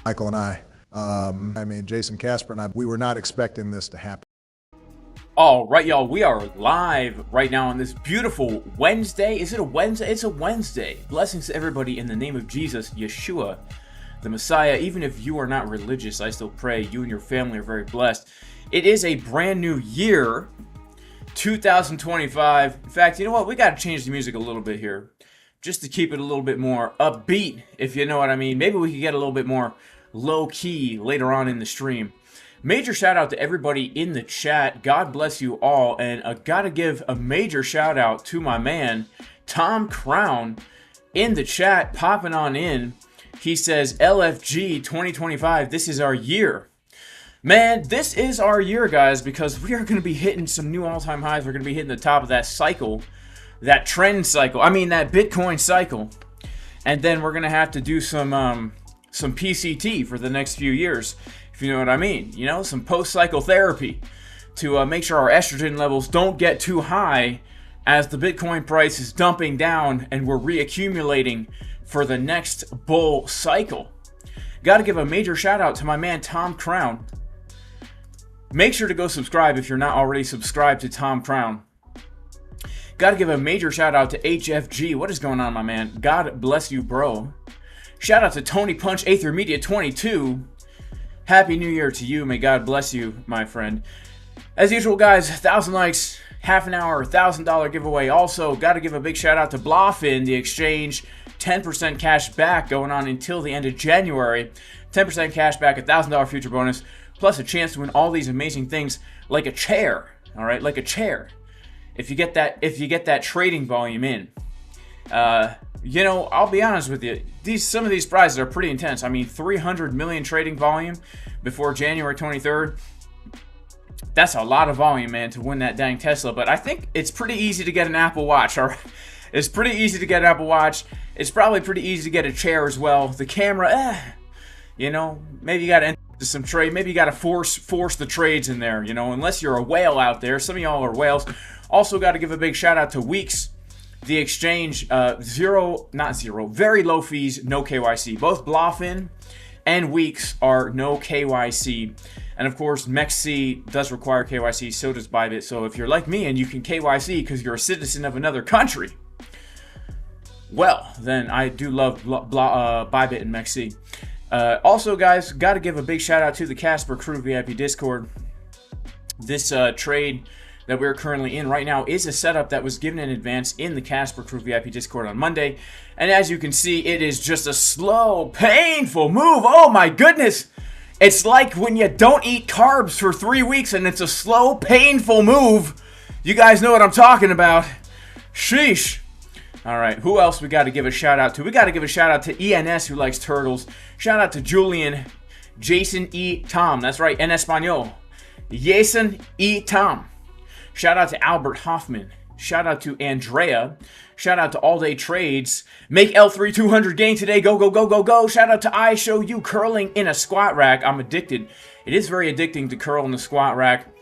Michael and I mean, Jason Casper and I, we were not expecting this to happen. All right, y'all, we are live right now on this beautiful Wednesday. Is it a Wednesday? It's a Wednesday. Blessings to everybody in the name of Jesus, Yeshua, the Messiah. Even if you are not religious, I still pray you and your family are very blessed. It is a brand new year, 2025. In fact, you know what? We got to change the music a little bit here, just to keep it a little bit more upbeat, if you know what I mean. Maybe we could get a little bit more low-key later on in the stream. Major shout out to everybody in the chat. God bless you all. And I gotta give a major shout out to my man, Tom Crown, in the chat, popping on in. He says, LFG 2025, this is our year. Man, this is our year, guys, because we are going to be hitting some new all-time highs. We're going to be hitting the top of that cycle, that trend cycle. I mean, that Bitcoin cycle. And then we're going to have to do some PCT for the next few years, if you know what I mean. You know, some post-cycle therapy to make sure our estrogen levels don't get too high as the Bitcoin price is dumping down and we're reaccumulating for the next bull cycle. Got to give a major shout out to my man Tom Crown. Make sure to go subscribe if you're not already subscribed to Tom Crown. Got to give a major shout out to HFG. What is going on, my man? God bless you, bro. Shout out to Tony Punch Aether Media 22. Happy New Year to you. May God bless you, my friend. As usual, guys, 1,000 likes, half an hour, $1,000 giveaway. Also, got to give a big shout out to BLOFIN, the exchange. 10% cash back going on until the end of January. 10% cash back, $1,000 future bonus, plus a chance to win all these amazing things like a chair. All right, like a chair. If you get that trading volume in. You know, I'll be honest with you. Some of these prizes are pretty intense. I mean, 300 million trading volume before January 23rd. That's a lot of volume, man, to win that dang Tesla. But I think it's pretty easy to get an Apple Watch, all right? It's pretty easy to get an Apple Watch. It's probably pretty easy to get a chair as well. The camera, you know, maybe you got to enter some trade. Maybe you got to force the trades in there, you know, unless you're a whale out there. Some of y'all are whales. Also got to give a big shout out to Weeks, the exchange, very low fees, no KYC. Both BLOFIN and Weeks are no KYC. And of course, MEXC does require KYC, so does ByBit. So if you're like me and you can KYC because you're a citizen of another country, well, then I do love ByBit and MEXC. Also, guys, got to give a big shout out to the Casper Crew VIP Discord. This trade that we're currently in right now is a setup that was given in advance in the Casper Crew VIP Discord on Monday. And as you can see, it is just a slow, painful move. Oh my goodness. It's like when you don't eat carbs for 3 weeks and it's a slow, painful move. You guys know what I'm talking about. Sheesh. All right, who else we got to give a shout out to? We got to give a shout out to ENS, who likes turtles. Shout out to Julian, Jason E. Tom. That's right, en español. Jason E. Tom. Shout out to Albert Hoffman. Shout out to Andrea. Shout out to All Day Trades. Make L3 200 gain today. Go, go, go, go, go. Shout out to I Show You curling in a squat rack. I'm addicted. It is very addicting to curl in the squat rack.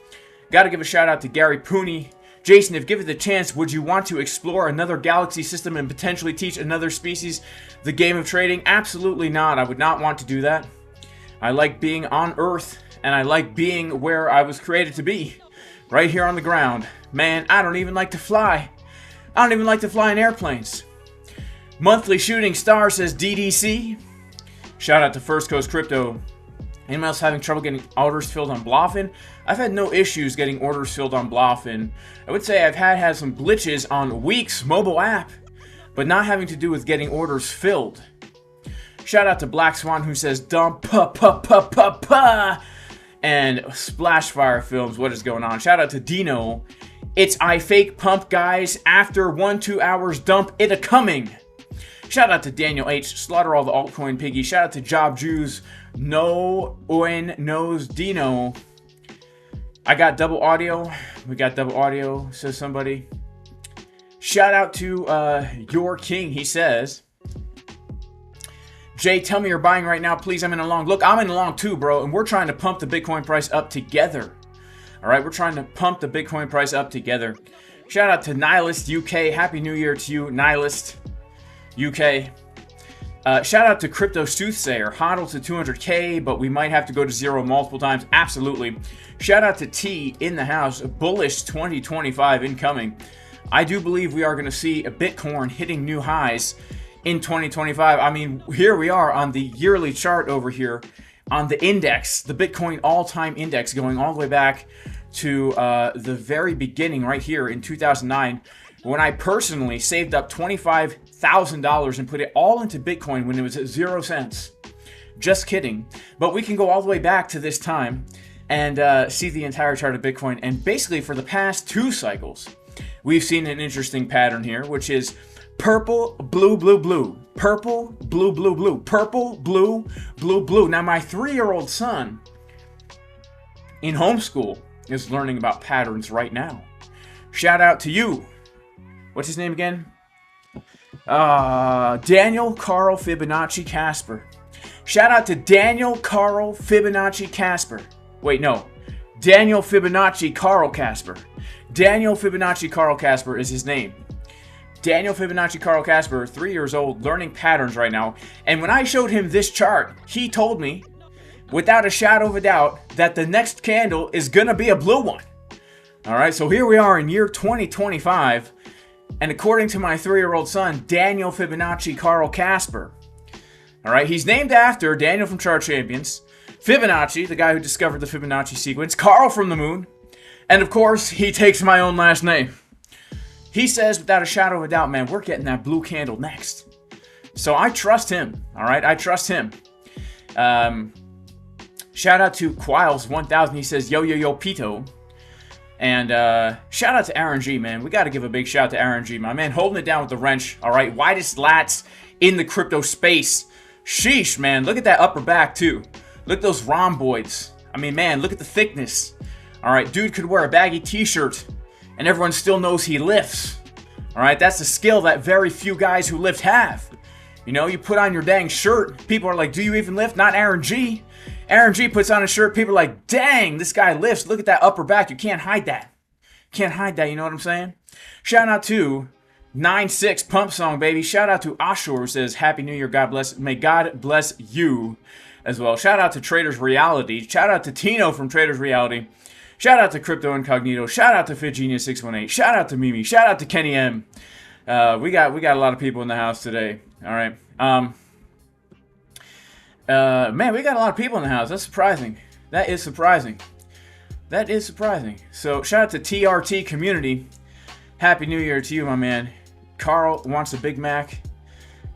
Got to give a shout out to Gary Pooney. Jason, if given the chance, would you want to explore another galaxy system and potentially teach another species the game of trading? Absolutely not. I would not want to do that. I like being on Earth, and I like being where I was created to be. Right here on the ground. Man, I don't even like to fly. I don't even like to fly in airplanes. Monthly Shooting Star says DDC. Shout out to First Coast Crypto. Anyone else having trouble getting orders filled on BLOFIN? I've had no issues getting orders filled on BLOFIN. I would say I've had some glitches on Weeks mobile app, but not having to do with getting orders filled. Shout out to Black Swan, who says dump pa. And Splashfire Films, what is going on? Shout out to Dino. It's I fake pump, guys. After 1-2 hours, dump it a coming. Shout out to Daniel H. Slaughter all the altcoin piggy. Shout out to Job Jews. No one knows Dino. I got double audio. We got double audio, says somebody. Shout out to Your King, he says. Jay, tell me you're buying right now. Please, I'm in a long. Look, I'm in a long too, bro. And we're trying to pump the Bitcoin price up together. All right, we're trying to pump the Bitcoin price up together. Shout out to Nihilist UK. Happy New Year to you, Nihilist UK. Shout out to Crypto Soothsayer, hodl to 200K, but we might have to go to zero multiple times. Absolutely. Shout out to T in the house, bullish 2025 incoming. I do believe we are going to see a Bitcoin hitting new highs in 2025. I mean, here we are on the yearly chart over here on the index, the Bitcoin all-time index, going all the way back to the very beginning right here in 2009, when I personally saved up $25,000 and put it all into Bitcoin when it was at 0 cents. Just kidding. But we can go all the way back to this time and see the entire chart of Bitcoin. And basically for the past 2 cycles, we've seen an interesting pattern here, which is purple, blue, blue, blue. Purple, blue, blue, blue. Purple, blue, blue, blue. Now my 3-year-old son in homeschool is learning about patterns right now. Shout out to you. What's his name again? Daniel Carl Fibonacci Casper. Shout out to Daniel Carl Fibonacci Casper. Wait, no. Daniel Fibonacci Carl Casper. Daniel Fibonacci Carl Casper is his name. Daniel Fibonacci Carl Casper, 3 years old, learning patterns right now. And when I showed him this chart, he told me, without a shadow of a doubt, that the next candle is gonna be a blue one. All right, so here we are in year 2025. And according to my 3-year-old son, Daniel Fibonacci Carl Casper, all right, he's named after Daniel from Chart Champions, Fibonacci, the guy who discovered the Fibonacci sequence, Carl from the moon, and of course, he takes my own last name. He says, without a shadow of a doubt, man, we're getting that blue candle next. So I trust him, all right? I trust him. Shout out to Quiles1000. He says, yo, yo, yo, Pito. And shout out to Aaron G, man. We got to give a big shout out to Aaron G, my man, holding it down with the wrench. All right, widest lats in the crypto space. Sheesh, man. Look at that upper back, too. Look at those rhomboids. I mean, man, look at the thickness. All right, dude could wear a baggy t-shirt, and everyone still knows he lifts. All right, that's a skill that very few guys who lift have. You know, you put on your dang shirt, people are like, do you even lift? Not Aaron G. Aaron G puts on a shirt, people are like, dang, this guy lifts. Look at that upper back. You can't hide that. Can't hide that, you know what I'm saying? Shout out to 96 Pump Song, baby. Shout out to Ashur, who says, Happy New Year, God bless. May God bless you as well. Shout out to Traders Reality. Shout out to Tino from Traders Reality. Shout out to Crypto Incognito. Shout out to FitGenius618. Shout out to Mimi. Shout out to Kenny M. We got a lot of people in the house today. All right. Man, we got a lot of people in the house. That's surprising. That is surprising. That is surprising. So, shout out to TRT community. Happy New Year to you, my man. Carl wants a Big Mac.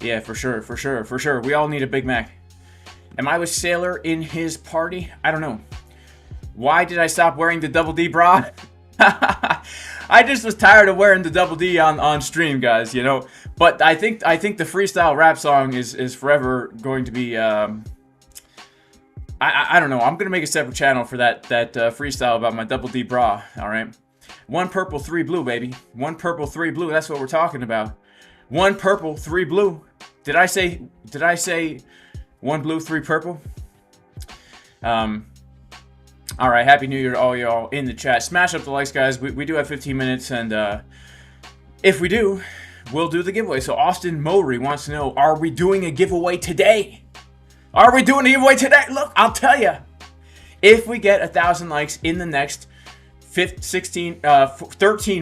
Yeah, for sure, for sure, for sure. We all need a Big Mac. Am I with Sailor in his party? I don't know. Why did I stop wearing the double D bra? I just was tired of wearing the double D on stream, guys, you know. But I think the freestyle rap song is forever going to be I don't know. I'm gonna make a separate channel for that freestyle about my double D bra. All right, 1 purple, 3 blue, baby. 1 purple, 3 blue. That's what we're talking about. 1 purple, 3 blue. Did I say 1 blue, 3 purple? All right, Happy New Year to all y'all in the chat. Smash up the likes, guys. We do have 15 minutes, and if we do, we'll do the giveaway. So Austin Mowry wants to know, are we doing a giveaway today? Are we doing a giveaway today? Look, I'll tell you. If we get 1,000 likes in the next 13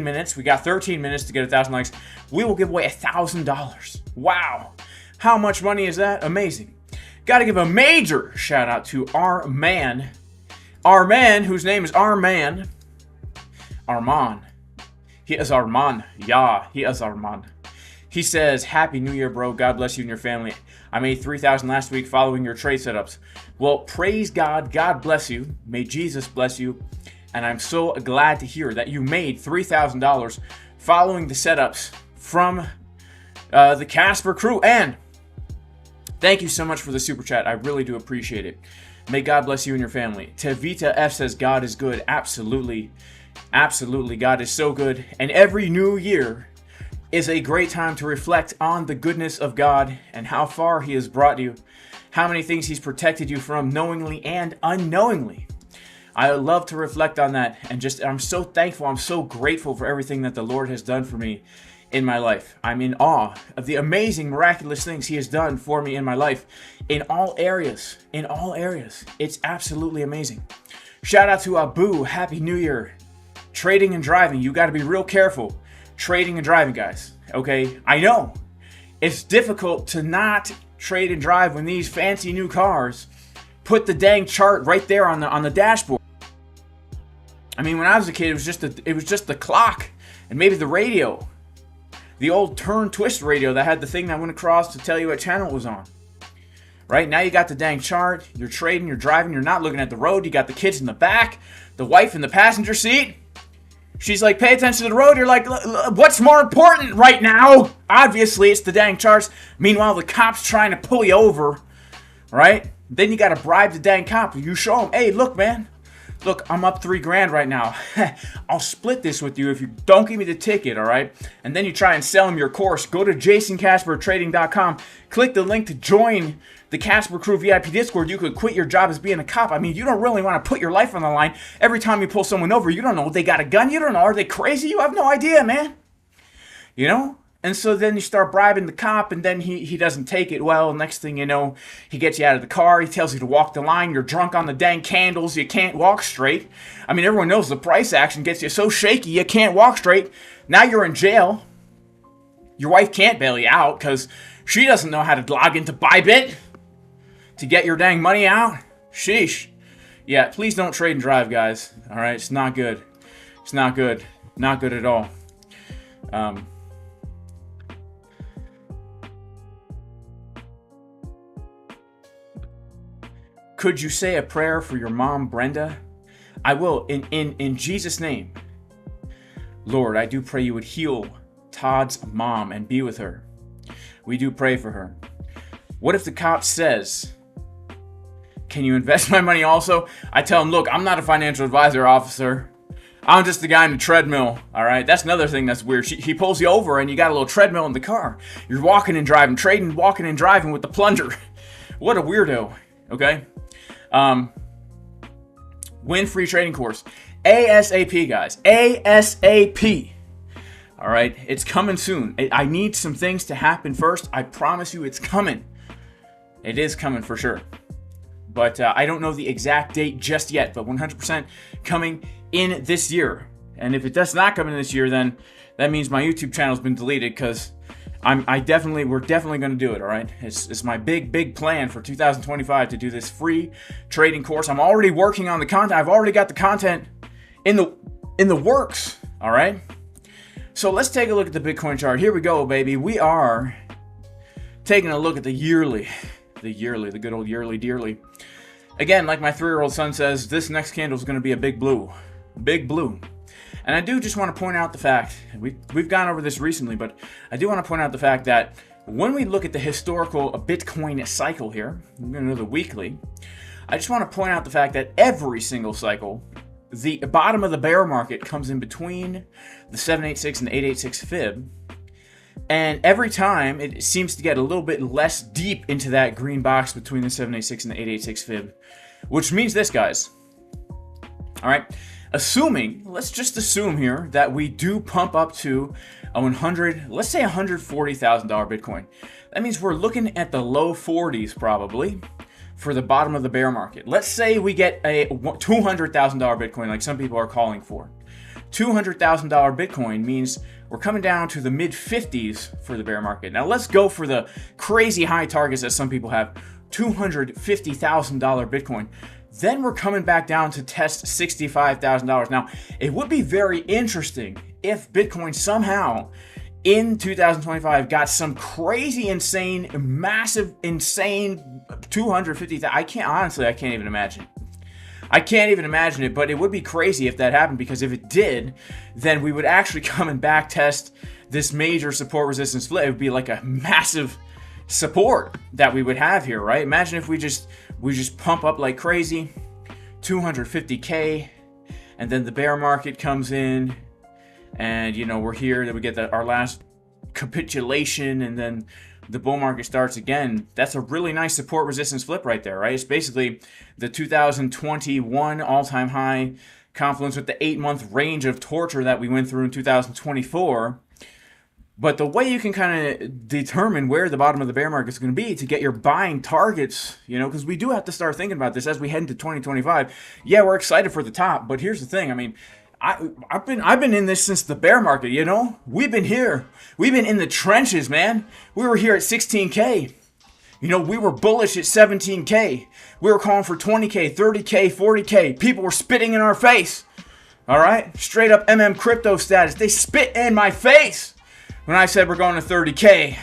minutes, we got 13 minutes to get 1,000 likes, we will give away $1,000. Wow. How much money is that? Amazing. Got to give a major shout out to our man, whose name is Arman. He is Arman. Yeah, he is Arman. He says, Happy New Year, bro. God bless you and your family. I made 3,000 last week following your trade setups. Well, praise God. God bless you. May Jesus bless you. And I'm so glad to hear that you made $3,000 following the setups from the Casper crew. And thank you so much for the super chat. I really do appreciate it. May God bless you and your family. Tevita F says, God is good. Absolutely. Absolutely. God is so good. And every new year is a great time to reflect on the goodness of God and how far He has brought you, how many things He's protected you from knowingly and unknowingly. I love to reflect on that, and I'm so thankful, I'm so grateful for everything that the Lord has done for me in my life. I'm in awe of the amazing, miraculous things he has done for me in my life in all areas. In all areas. It's absolutely amazing. Shout out to Abu. Happy New Year. Trading and driving. You got to be real careful. Trading and driving, guys. Okay? I know. It's difficult to not trade and drive when these fancy new cars put the dang chart right there on the dashboard. I mean, when I was a kid, it was just the clock and maybe the radio. The old turn twist radio that had the thing that went across to tell you what channel it was on. Right? Now you got the dang chart. You're trading, you're driving, you're not looking at the road. You got the kids in the back, the wife in the passenger seat. She's like, pay attention to the road. You're like, what's more important right now? Obviously, it's the dang charts. Meanwhile, the cop's trying to pull you over. Right? Then you got to bribe the dang cop. You show him, hey, look, man. Look, I'm up $3,000 right now. I'll split this with you if you don't give me the ticket, all right? And then you try and sell him your course. Go to jasoncaspertrading.com. Click the link to join the Casper Crew VIP Discord. You could quit your job as being a cop. I mean, you don't really want to put your life on the line every time you pull someone over. You don't know if they got a gun. You don't know. Are they crazy? You have no idea, man. You know? And so then you start bribing the cop, and then he doesn't take it well. Next thing you know, he gets you out of the car. He tells you to walk the line. You're drunk on the dang candles. You can't walk straight. I mean, everyone knows the price action gets you so shaky you can't walk straight. Now you're in jail. Your wife can't bail you out because she doesn't know how to log into ByBit to get your dang money out. Sheesh. Yeah, please don't trade and drive, guys. All right, it's not good. It's not good. Not good at all. Could you say a prayer for your mom, Brenda? I will, in Jesus' name. Lord, I do pray you would heal Todd's mom and be with her. We do pray for her. What if the cop says, can you invest my money also? I tell him, look, I'm not a financial advisor, officer. I'm just the guy in the treadmill, all right? That's another thing that's weird. He pulls you over and you got a little treadmill in the car. You're walking and driving, trading, walking and driving with the plunger. What a weirdo, okay? Win free trading course. ASAP, guys. ASAP. All right, it's coming soon. I need some things to happen first. I promise you it's coming. It is coming for sure. But I don't know the exact date just yet, but 100% coming in this year. And if it does not come in this year, then that means my YouTube channel's been deleted because we're definitely going to do it, all right? It's my big plan for 2025 to do this free trading course. I'm already working on the content. I've already got the content in the works, all right? So let's take a look at the Bitcoin chart. Here we go, baby. We are taking a look at the good old yearly dearly. Again, like my 3-year-old son says, this next candle is going to be a big blue. Big blue. And I do just want to point out the fact, we've gone over this recently, but I do want to point out the fact that when we look at the historical Bitcoin cycle here, we're going to do the weekly, I just want to point out the fact that every single cycle, the bottom of the bear market comes in between the 786 and 886 fib, and every time it seems to get a little bit less deep into that green box between the 786 and the 886 fib, which means this, guys. All right. Let's just assume here that we do pump up to a let's say $140,000 Bitcoin. That means we're looking at the low 40s probably for the bottom of the bear market. Let's say we get a $200,000 Bitcoin like some people are calling for. $200,000 Bitcoin means we're coming down to the mid 50s for the bear market. Now let's go for the crazy high targets that some people have. $250,000 Bitcoin. Then we're coming back down to test $65,000. Now, it would be very interesting if Bitcoin somehow in 2025 got some crazy, insane, massive, insane 250,000. I can't even imagine. I can't even imagine it, but it would be crazy if that happened, because if it did, then we would actually come and back test this major support resistance flip. It would be like a massive support that we would have here, right? Imagine if we just pump up like crazy, 250K, and then the bear market comes in, and we're here, that we get our last capitulation, and then the bull market starts again. That's a really nice support resistance flip right there, right? It's basically the 2021 all-time high confluence with the 8-month range of torture that we went through in 2024. But the way you can kind of determine where the bottom of the bear market is going to be to get your buying targets, you know, because we do have to start thinking about this as we head into 2025. Yeah, we're excited for the top, but here's the thing. I mean, I've been in this since the bear market, you know? We've been here. We've been in the trenches, man. We were here at 16K. You know, we were bullish at 17K. We were calling for 20K, 30K, 40K. People were spitting in our face. All right? Straight up crypto status. They spit in my face when I said we're going to 30K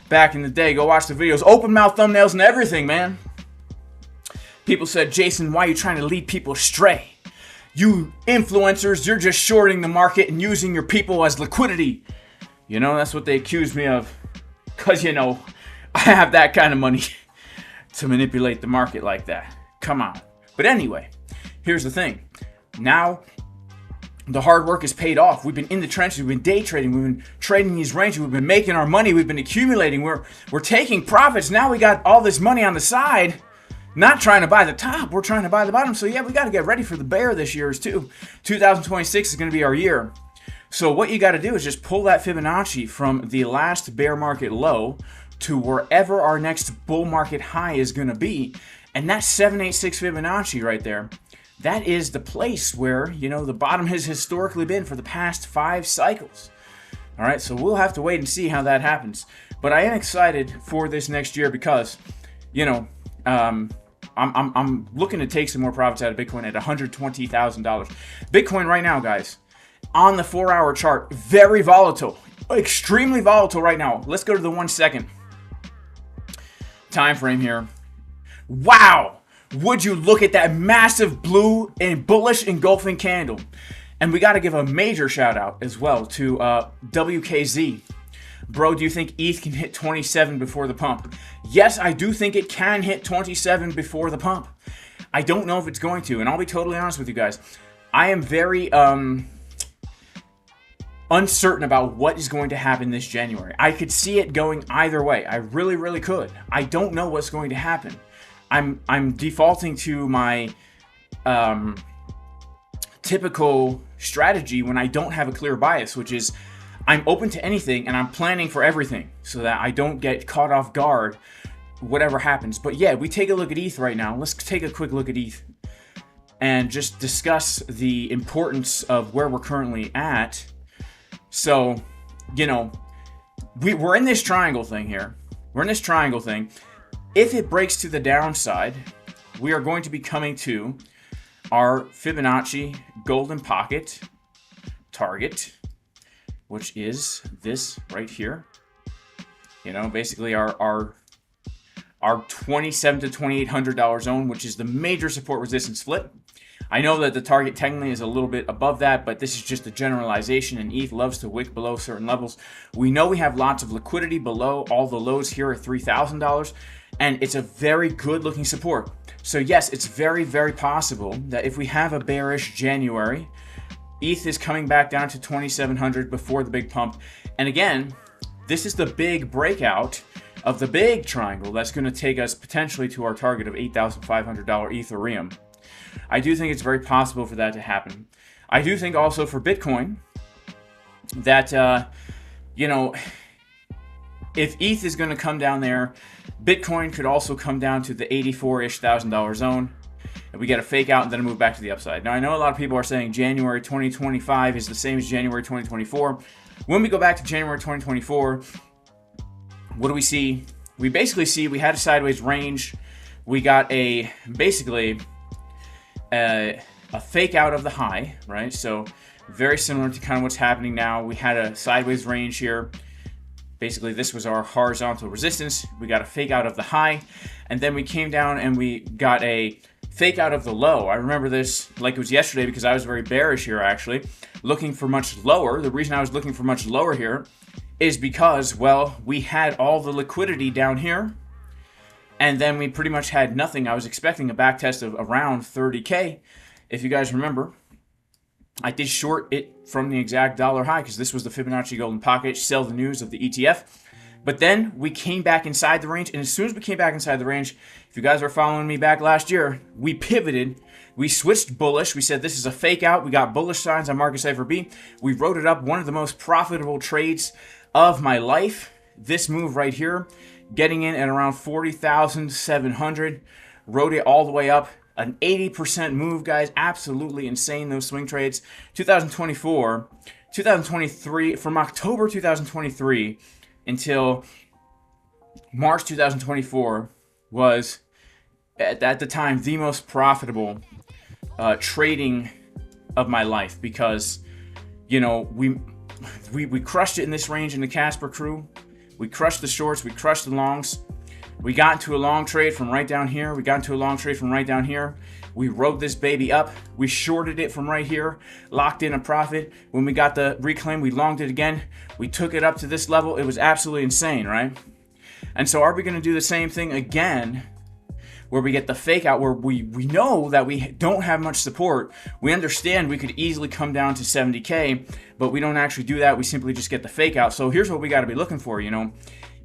back in the day. Go watch the videos. Open mouth thumbnails and everything, man. People said, Jason, why are you trying to lead people astray? You influencers, you're just shorting the market and using your people as liquidity. You know, that's what they accused me of. Because, you know, I have that kind of money to manipulate the market like that. Come on. But anyway, here's the thing. Now, the hard work is paid off. We've been in the trenches. We've been day trading. We've been trading these ranges. We've been making our money. We've been accumulating. We're taking profits. Now we got all this money on the side. Not trying to buy the top. We're trying to buy the bottom. So yeah, we got to get ready for the bear this year too. 2026 is going to be our year. So what you got to do is just pull that Fibonacci from the last bear market low to wherever our next bull market high is going to be. And that 786 Fibonacci right there, that is the place where, you know, the bottom has historically been for the past 5 cycles. All right, so we'll have to wait and see how that happens. But I am excited for this next year because, you know, I'm looking to take some more profits out of Bitcoin at $120,000. Bitcoin right now, guys, on the 4-hour chart, very volatile, extremely volatile right now. Let's go to the 1 second time frame here. Wow! Would you look at that massive blue and bullish engulfing candle? And we got to give a major shout out as well to WKZ. Bro, do you think ETH can hit 27 before the pump? Yes, I do think it can hit 27 before the pump. I don't know if it's going to, and I'll be totally honest with you guys. I am very uncertain about what is going to happen this January. I could see it going either way. I really, really could. I don't know what's going to happen. I'm defaulting to my typical strategy when I don't have a clear bias, which is I'm open to anything and I'm planning for everything so that I don't get caught off guard whatever happens. But yeah, we take a look at ETH right now. Let's take a quick look at ETH and just discuss the importance of where we're currently at. So, you know, we're in this triangle thing here. We're in this triangle thing. If it breaks to the downside, we are going to be coming to our Fibonacci golden pocket target, which is this right here. You know, basically our $2,700 to $2,800 zone, which is the major support resistance flip. I know that the target technically is a little bit above that, but this is just a generalization, and ETH loves to wick below certain levels. We know we have lots of liquidity below all the lows here at $3,000, and it's a very good looking support. So yes, it's very, very possible that if we have a bearish January, ETH is coming back down to 2,700 before the big pump. And again, this is the big breakout of the big triangle that's going to take us potentially to our target of $8,500 Ethereum. I do think it's very possible for that to happen. I do think also for Bitcoin that, you know, if ETH is going to come down there, Bitcoin could also come down to the $84,000 zone. And we get a fake out and then move back to the upside. Now, I know a lot of people are saying January 2025 is the same as January 2024. When we go back to January 2024, what do we see? We basically see we had a sideways range. We got basically a fake out of the high, right? So very similar to kind of what's happening now. We had a sideways range here. Basically, this was our horizontal resistance. We got a fake out of the high, and then we came down and we got a fake out of the low. I remember this like it was yesterday because I was very bearish here, actually, looking for much lower. The reason I was looking for much lower here is because, well, we had all the liquidity down here, and then we pretty much had nothing. I was expecting a back test of around 30K. If you guys remember, I did short it from the exact dollar high because this was the Fibonacci golden pocket, sell the news of the ETF. But then we came back inside the range, and as soon as we came back inside the range, if you guys were following me back last year, we pivoted. We switched bullish. We said this is a fake out. We got bullish signs on Market Cipher B. We wrote it up, one of the most profitable trades of my life. This move right here, getting in at around 40,700, rode it all the way up. An 80% move, guys. Absolutely insane, those swing trades. 2023, from October 2023 until March 2024 was, at the time, the most profitable trading of my life, because, you know, we crushed it in this range in the Casper crew. We crushed the shorts, we crushed the longs. We got into a long trade from right down here. We got into a long trade from right down here. We rode this baby up. We shorted it from right here, locked in a profit. When we got the reclaim, we longed it again. We took it up to this level. It was absolutely insane, right? And so are we going to do the same thing again, where we get the fake out, where we know that we don't have much support? We understand we could easily come down to 70K, but we don't actually do that. We simply just get the fake out. So here's what we got to be looking for, you know.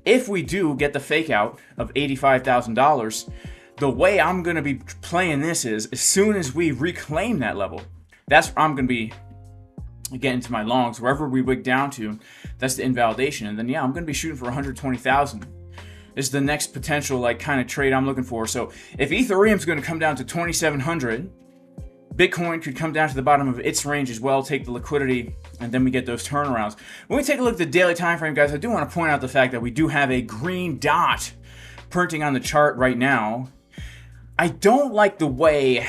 If we do get the fake out of $85,000, the way I'm going to be playing this is, as soon as we reclaim that level, that's where I'm going to be getting to my longs. Wherever we wig down to, that's the invalidation. And then, yeah, I'm going to be shooting for 120,000. This is the next potential, like, kind of trade I'm looking for. So if Ethereum's going to come down to 2,700, Bitcoin could come down to the bottom of its range as well, take the liquidity, and then we get those turnarounds. When we take a look at the daily time frame, guys, I do want to point out the fact that we do have a green dot printing on the chart right now. I don't like the way...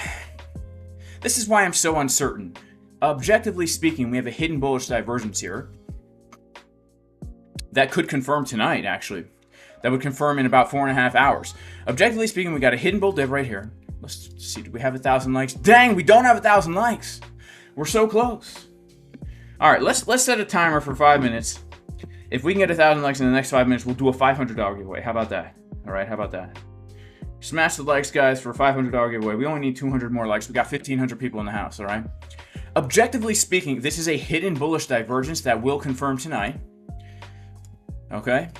This is why I'm so uncertain. Objectively speaking, we have a hidden bullish divergence here that could confirm tonight, actually. That would confirm in about 4.5 hours. Objectively speaking, we got a hidden bull div right here. Let's see, do we have 1,000 likes? Dang, we don't have 1,000 likes. We're so close. All right, let's set a timer for 5 minutes. If we can get 1,000 likes in the next 5 minutes, we'll do a $500 giveaway. How about that? All right, how about that? Smash the likes, guys, for a $500 giveaway. We only need 200 more likes. We got 1,500 people in the house, all right? Objectively speaking, this is a hidden bullish divergence that will confirm tonight. Okay?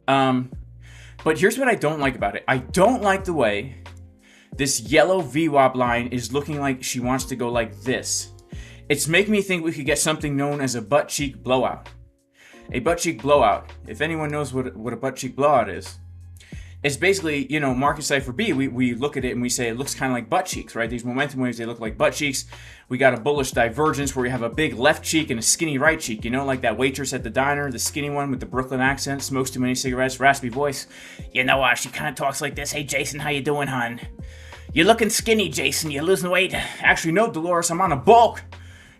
But here's what I don't like about it. I don't like the way this yellow VWAP line is looking like she wants to go like this. It's making me think we could get something known as a butt cheek blowout. A butt cheek blowout. If anyone knows what a butt cheek blowout is, it's basically, you know, market Cipher B, we look at it and we say it looks kind of like butt cheeks, right? These momentum waves, they look like butt cheeks. We got a bullish divergence where we have a big left cheek and a skinny right cheek, you know, like that waitress at the diner, the skinny one with the Brooklyn accent, smokes too many cigarettes, raspy voice. You know, she kind of talks like this. Hey, Jason, how you doing, hon? You're looking skinny, Jason. You're losing weight. Actually, no, Dolores, I'm on a bulk.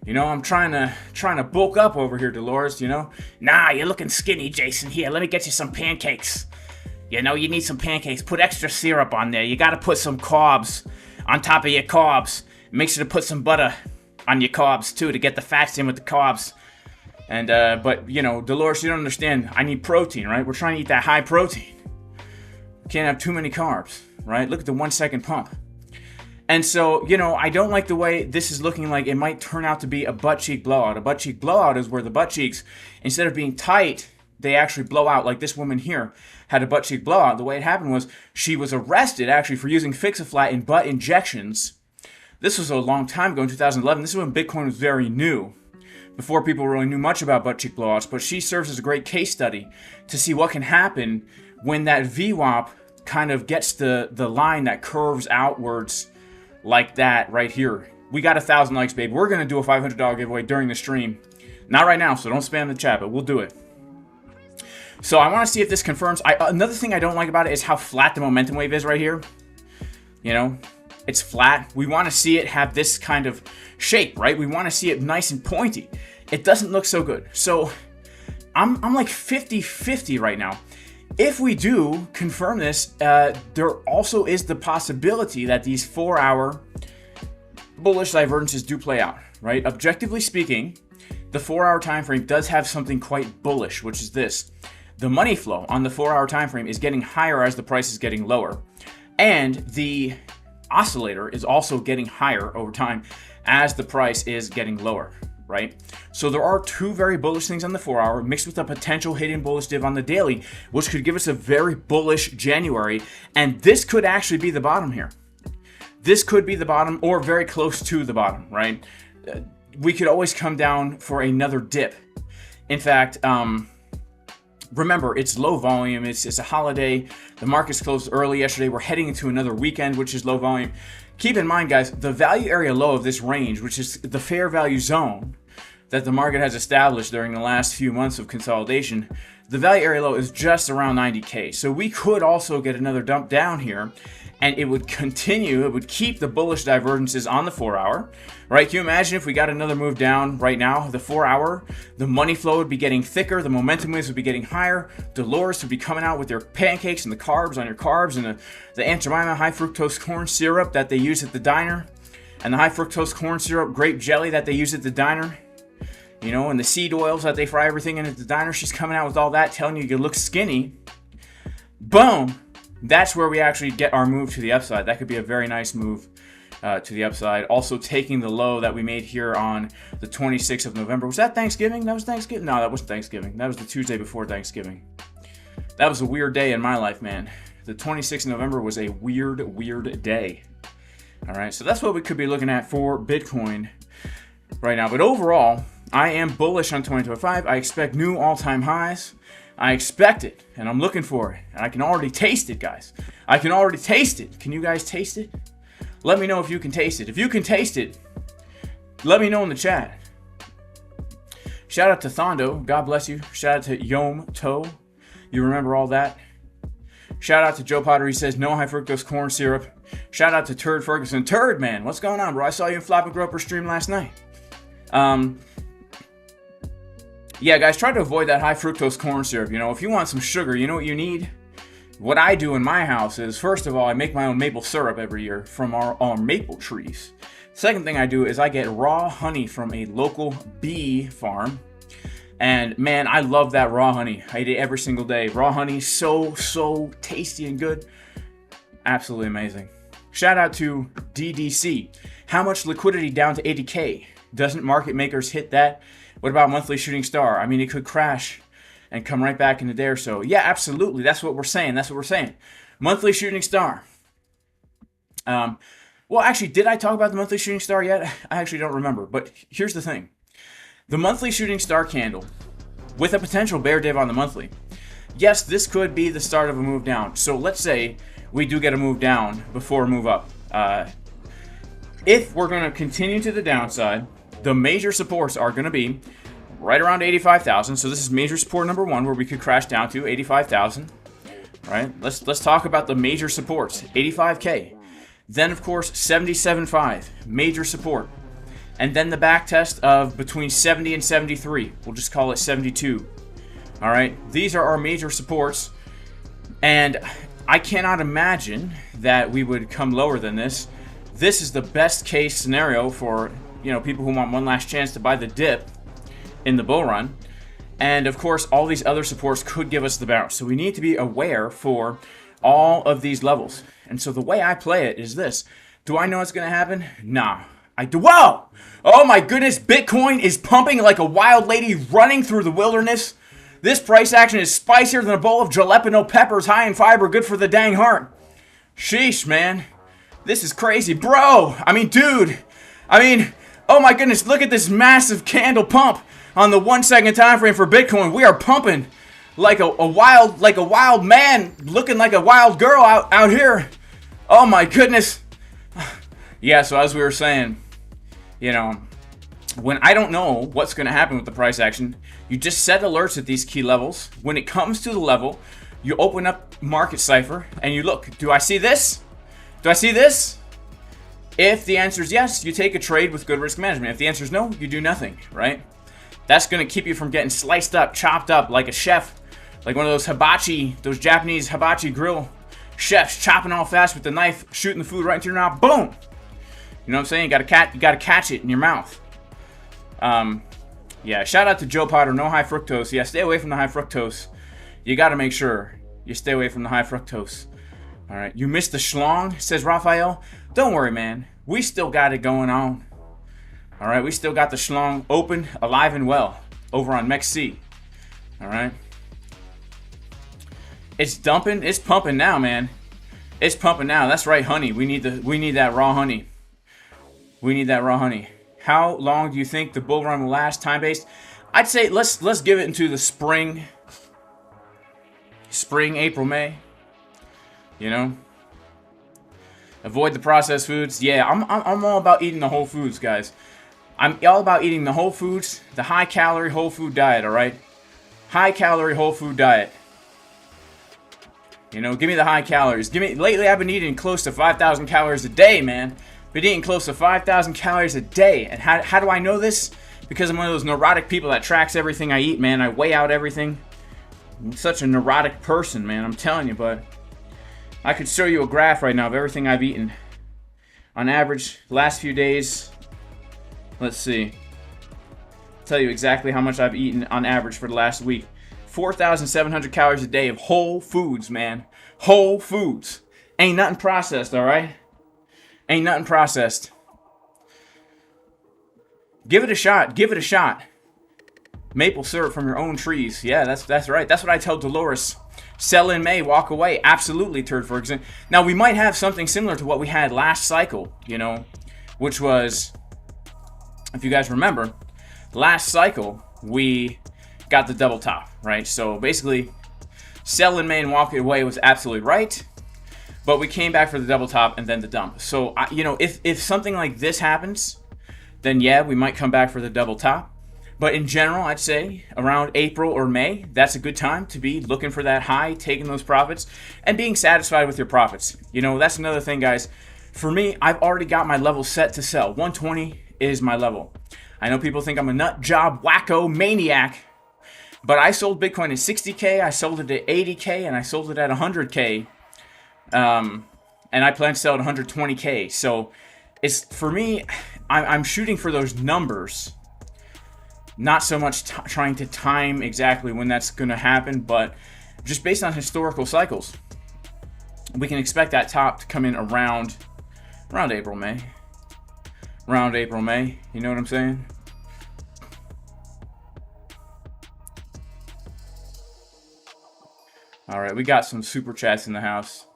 You know, I'm trying to bulk up over here, Dolores, you know? Nah, you're looking skinny, Jason. Here, let me get you some pancakes. You know, you need some pancakes. Put extra syrup on there. You got to put some carbs on top of your carbs. Make sure to put some butter on your carbs, too, to get the fats in with the carbs. And, but, you know, Dolores, you don't understand. I need protein, right? We're trying to eat that high protein. Can't have too many carbs, right? Look at the 1 second pump. And so, you know, I don't like the way this is looking like it might turn out to be a butt cheek blowout. A butt cheek blowout is where the butt cheeks, instead of being tight, they actually blow out. Like this woman here had a butt cheek blowout. The way it happened was she was arrested actually for using Fix-A-Flat in butt injections. This was a long time ago in 2011. This is when Bitcoin was very new, before people really knew much about butt cheek blowouts. But she serves as a great case study to see what can happen when that VWAP kind of gets the line that curves outwards like that right here. We got 1,000 likes, babe. We're going to do a $500 giveaway during the stream. Not right now, so don't spam the chat, but we'll do it. So I want to see if this confirms. Another thing I don't like about it is how flat the momentum wave is right here. You know, it's flat. We want to see it have this kind of shape, right? We want to see it nice and pointy. It doesn't look so good. So I'm like 50-50 right now. If we do confirm this, there also is the possibility that these 4-hour bullish divergences do play out, right? Objectively speaking, the 4-hour time frame does have something quite bullish, which is this. The money flow on the 4-hour time frame is getting higher as the price is getting lower. And the oscillator is also getting higher over time as the price is getting lower, right? So there are two very bullish things on the 4-hour mixed with a potential hidden bullish div on the daily, which could give us a very bullish January. And this could actually be the bottom here. This could be the bottom or very close to the bottom, right? We could always come down for another dip. In fact, remember, it's low volume. It's a holiday. The market's closed early yesterday. We're heading into another weekend, which is low volume. Keep in mind, guys, the value area low of this range, which is the fair value zone that the market has established during the last few months of consolidation, the value area low is just around 90K. So we could also get another dump down here, and it would continue, it would keep the bullish divergences on the 4 hour, right? Can you imagine if we got another move down right now, the 4 hour, the money flow would be getting thicker, the momentum waves would be getting higher, Dolores would be coming out with their pancakes and the carbs on your carbs, and the Aunt Jemima high fructose corn syrup that they use at the diner, and the high fructose corn syrup grape jelly that they use at the diner, you know, and the seed oils that they fry everything in at the diner. She's coming out with all that, telling you look skinny. Boom. That's where we actually get our move to the upside. That could be a very nice move to the upside. Also taking the low that we made here on the 26th of November. Was that Thanksgiving? That was Thanksgiving? No, that wasn't Thanksgiving. That was the Tuesday before Thanksgiving. That was a weird day in my life, man. The 26th of November was a weird, weird day. All right, so that's what we could be looking at for Bitcoin right now. But overall, I am bullish on 2025. I expect new all-time highs. I expect it, and I'm looking for it. And I can already taste it, guys. I can already taste it. Can you guys taste it? Let me know if you can taste it. If you can taste it, let me know in the chat. Shout out to Thondo. God bless you. Shout out to Yom To. You remember all that? Shout out to Joe Potter. He says, no high fructose corn syrup. Shout out to Turd Ferguson. Turd, man. What's going on, bro? I saw you in Floppy Groper stream last night. Yeah, guys, try to avoid that high fructose corn syrup. You know, if you want some sugar, you know what you need? What I do in my house is, first of all, I make my own maple syrup every year from our maple trees. Second thing I do is I get raw honey from a local bee farm. And man, I love that raw honey. I eat it every single day. Raw honey, so tasty and good. Absolutely amazing. Shout out to DDC. How much liquidity down to 80K? Doesn't market makers hit that? What about monthly shooting star? I mean, it could crash and come right back in a day or so. Yeah, absolutely. That's what we're saying. That's what we're saying. Monthly shooting star. Well, actually, did I talk about the monthly shooting star yet? I actually don't remember. But here's the thing. The monthly shooting star candle with a potential bear div on the monthly. Yes, this could be the start of a move down. So let's say we do get a move down before a move up. If we're going to continue to the downside, the major supports are going to be right around 85,000. So this is major support number one, where we could crash down to 85,000. Right? Let's talk about the major supports. 85K. Then of course 77.5, major support. And then the back test of between 70 and 73. We'll just call it 72. All right? These are our major supports. And I cannot imagine that we would come lower than this. This is the best case scenario for, you know, people who want one last chance to buy the dip in the bull run. And of course, all these other supports could give us the bounce. So we need to be aware for all of these levels. And so the way I play it is this. Do I know what's going to happen? Nah. I do. Whoa! Oh my goodness, Bitcoin is pumping like a wild lady running through the wilderness. This price action is spicier than a bowl of jalapeno peppers, high in fiber, good for the dang heart. Sheesh, man. This is crazy. Bro! I mean, dude. I mean, oh my goodness, look at this massive candle pump on the 1 second time frame for Bitcoin. We are pumping like a wild man, looking like a wild girl out here. Oh my goodness. Yeah, so as we were saying, you know, when I don't know what's going to happen with the price action, you just set alerts at these key levels. When it comes to the level, you open up Market Cipher and you look, do I see this? Do I see this? If the answer is yes, you take a trade with good risk management. If the answer is no, you do nothing, right? That's going to keep you from getting sliced up, chopped up like a chef, like one of those hibachi, those Japanese hibachi grill chefs chopping all fast with the knife, shooting the food right into your mouth. Boom! You know what I'm saying? You gotta catch it in your mouth. Yeah, shout out to Joe Potter. No high fructose. Yeah, stay away from the high fructose. You gotta make sure you stay away from the high fructose. All right, you missed the schlong, says Raphael. Don't worry, man. We still got it going on. All right, we still got the schlong open, alive and well over on MEXC. All right. It's dumping. It's pumping now, man. It's pumping now. That's right, honey. We need that raw honey. We need that raw honey. How long do you think the bull run will last? Time-based? I'd say let's give it into the spring, April, May. You know, avoid the processed foods. Yeah, I'm all about eating the whole foods, guys. I'm all about eating the whole foods, the high calorie whole food diet. All right, high calorie whole food diet. You know, give me the high calories. Lately, I've been eating close to 5,000 calories a day, man. Been eating close to 5,000 calories a day. And how do I know this? Because I'm one of those neurotic people that tracks everything I eat, man. I weigh out everything. I'm such a neurotic person, man. I'm telling you, but I could show you a graph right now of everything I've eaten. On average, last few days, let's see. I'll tell you exactly how much I've eaten on average for the last week. 4,700 calories a day of whole foods, man. Whole foods. Ain't nothing processed, all right? Ain't nothing processed. Give it a shot. Give it a shot. Maple syrup from your own trees. Yeah, that's right. That's what I tell Dolores. Sell in May, walk away. Absolutely, turd for example. Now, we might have something similar to what we had last cycle, you know, which was, if you guys remember, last cycle, we got the double top, right? So basically, sell in May and walk away was absolutely right, but we came back for the double top and then the dump. So, you know, if something like this happens, then yeah, we might come back for the double top. But in general, I'd say around April or May, that's a good time to be looking for that high, taking those profits, and being satisfied with your profits. You know, that's another thing, guys. For me, I've already got my level set to sell. 120 is my level. I know people think I'm a nut job, wacko, maniac, but I sold Bitcoin at 60K, I sold it at 80K, and I sold it at 100K. And I plan to sell at 120K. So it's, for me, I'm shooting for those numbers. Not so much trying to time exactly when that's going to happen, but just based on historical cycles, we can expect that top to come in around April, May. Around April, May. You know what I'm saying? All right, we got some super chats in the house.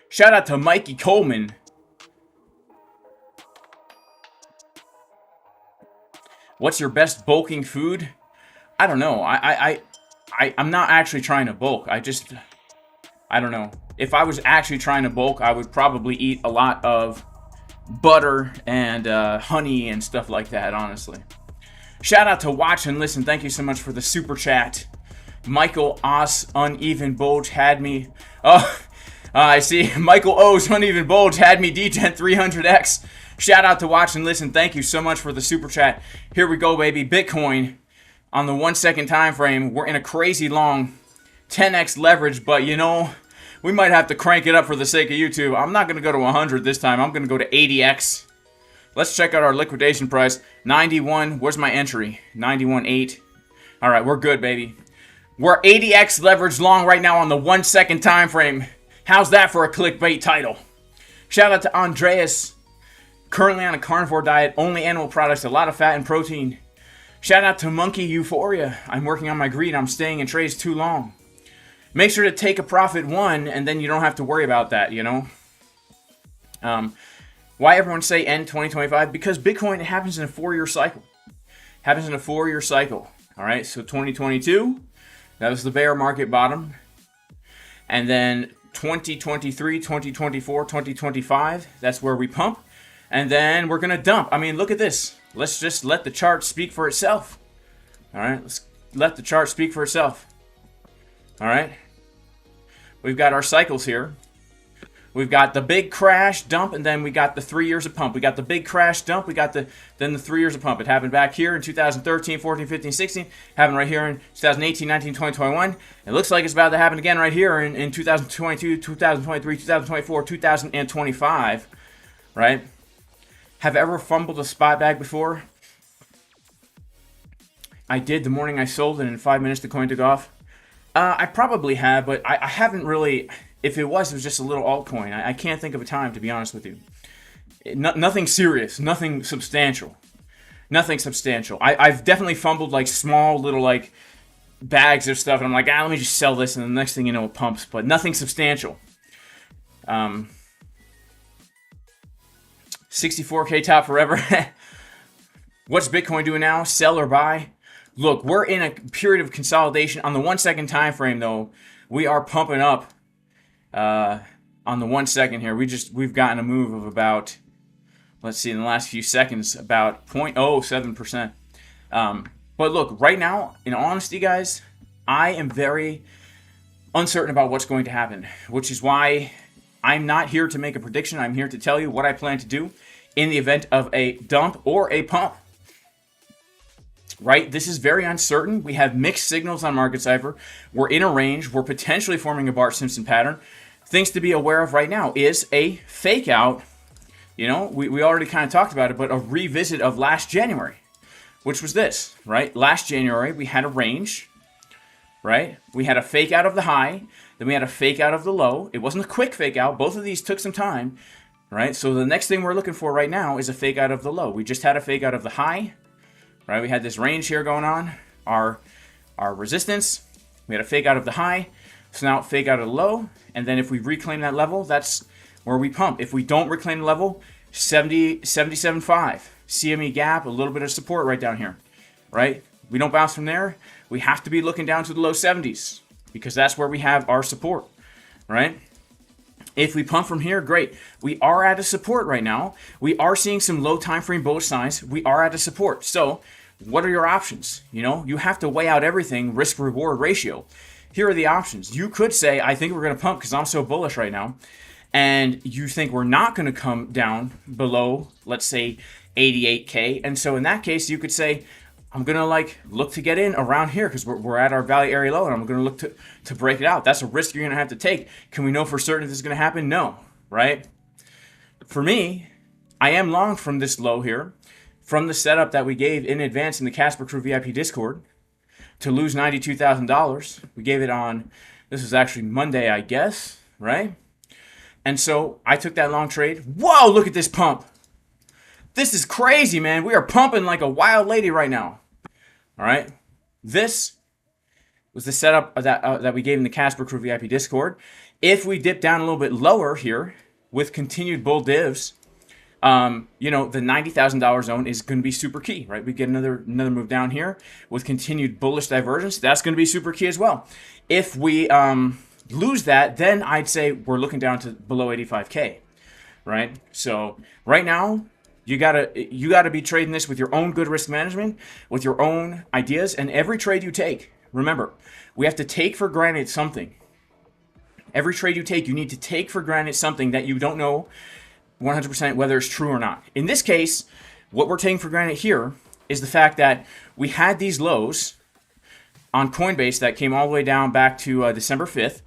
Shout out to Mikey Coleman. What's your best bulking food? I don't know. I'm not actually trying to bulk. I don't know. If I was actually trying to bulk, I would probably eat a lot of butter and honey and stuff like that, honestly. Shout out to Watch and Listen. Thank you so much for the super chat. Michael O's Uneven Bulge had me. I see. Michael O's Uneven Bulge had me D10 300X. Shout out to Watch and Listen. Thank you so much for the super chat. Here we go, baby. Bitcoin on the 1 second time frame. We're in a crazy long 10x leverage, but you know, we might have to crank it up for the sake of YouTube. I'm not going to go to 100 this time. I'm going to go to 80x. Let's check out our liquidation price. 91. Where's my entry? 91.8. All right, we're good, baby. We're 80x leverage long right now on the 1 second time frame. How's that for a clickbait title? Shout out to Andreas. Currently on a carnivore diet, only animal products, a lot of fat and protein. Shout out to Monkey Euphoria. I'm working on my greed. I'm staying in trades too long. Make sure to take a profit one, and then you don't have to worry about that, you know? Why everyone say end 2025? Because Bitcoin happens in a 4-year cycle. Happens in a 4-year cycle. All right, so 2022, that was the bear market bottom. And then 2023, 2024, 2025, that's where we pump. And then we're going to dump. I mean, look at this. Let's just let the chart speak for itself. All right, let's let the chart speak for itself. All right. We've got our cycles here. We've got the big crash, dump, and then we got the 3 years of pump. We got the big crash, dump, we got then the 3 years of pump. It happened back here in 2013, 14, 15, 16. Happened right here in 2018, 19, 20, 21. It looks like it's about to happen again right here in 2022, 2023, 2024, 2025. Right? Have ever fumbled a spot bag before? I did the morning I sold, and in 5 minutes the coin took off. I probably have, but I haven't really. If it was just a little altcoin. I can't think of a time, to be honest with you. Nothing serious, nothing substantial. Nothing substantial. I've definitely fumbled like small little like bags of stuff, and I'm like, let me just sell this, and the next thing you know, it pumps. But nothing substantial. 64K top forever. What's Bitcoin doing now? Sell or buy? Look, we're in a period of consolidation. On the 1 second time frame, though, we are pumping up. On the 1 second here, we've gotten a move of about, let's see, in the last few seconds, about 0.07%. But look, right now, in honesty, guys, I am very uncertain about what's going to happen, which is why I'm not here to make a prediction. I'm here to tell you what I plan to do in the event of a dump or a pump. Right? This is very uncertain. We have mixed signals on market Cipher. We're in a range. We're potentially forming a Bart-Simpson pattern. Things to be aware of right now is a fake out. You know, we already kind of talked about it, but a revisit of last January, which was this, right? Last January, we had a range, right? We had a fake out of the high, then we had a fake out of the low. It wasn't a quick fake out. Both of these took some time, right? So the next thing we're looking for right now is a fake out of the low. We just had a fake out of the high, right? We had this range here going on, our resistance. We had a fake out of the high, so now fake out of the low. And then if we reclaim that level, that's where we pump. If we don't reclaim the level, 77.5. CME gap, a little bit of support right down here, right? We don't bounce from there. We have to be looking down to the low 70s because that's where we have our support, right? If we pump from here, great. We are at a support right now. We are seeing some low time frame bullish signs. We are at a support. So what are your options? You know, you have to weigh out everything, risk reward ratio. Here are the options. You could say, I think we're going to pump because I'm so bullish right now. And you think we're not going to come down below, let's say, 88K. And so in that case, you could say, I'm going to look to get in around here because we're at our value area low and I'm going to look to break it out. That's a risk you're going to have to take. Can we know for certain if this is going to happen? No, right? For me, I am long from this low here, from the setup that we gave in advance in the Casper Crew VIP Discord to lose $92,000. We gave it on, this was actually Monday, I guess, right? And so I took that long trade. Whoa, look at this pump. This is crazy, man. We are pumping like a wild lady right now. All right. This was the setup that we gave in the Casper Crew VIP Discord. If we dip down a little bit lower here with continued bull divs, you know, the $90,000 zone is going to be super key, right? We get another move down here with continued bullish divergence. That's going to be super key as well. If we lose that, then I'd say we're looking down to below 85K, right? So right now, you gotta be trading this with your own good risk management, with your own ideas, and every trade you take. Remember, we have to take for granted something. Every trade you take, you need to take for granted something that you don't know 100% whether it's true or not. In this case, what we're taking for granted here is the fact that we had these lows on Coinbase that came all the way down back to December 5th.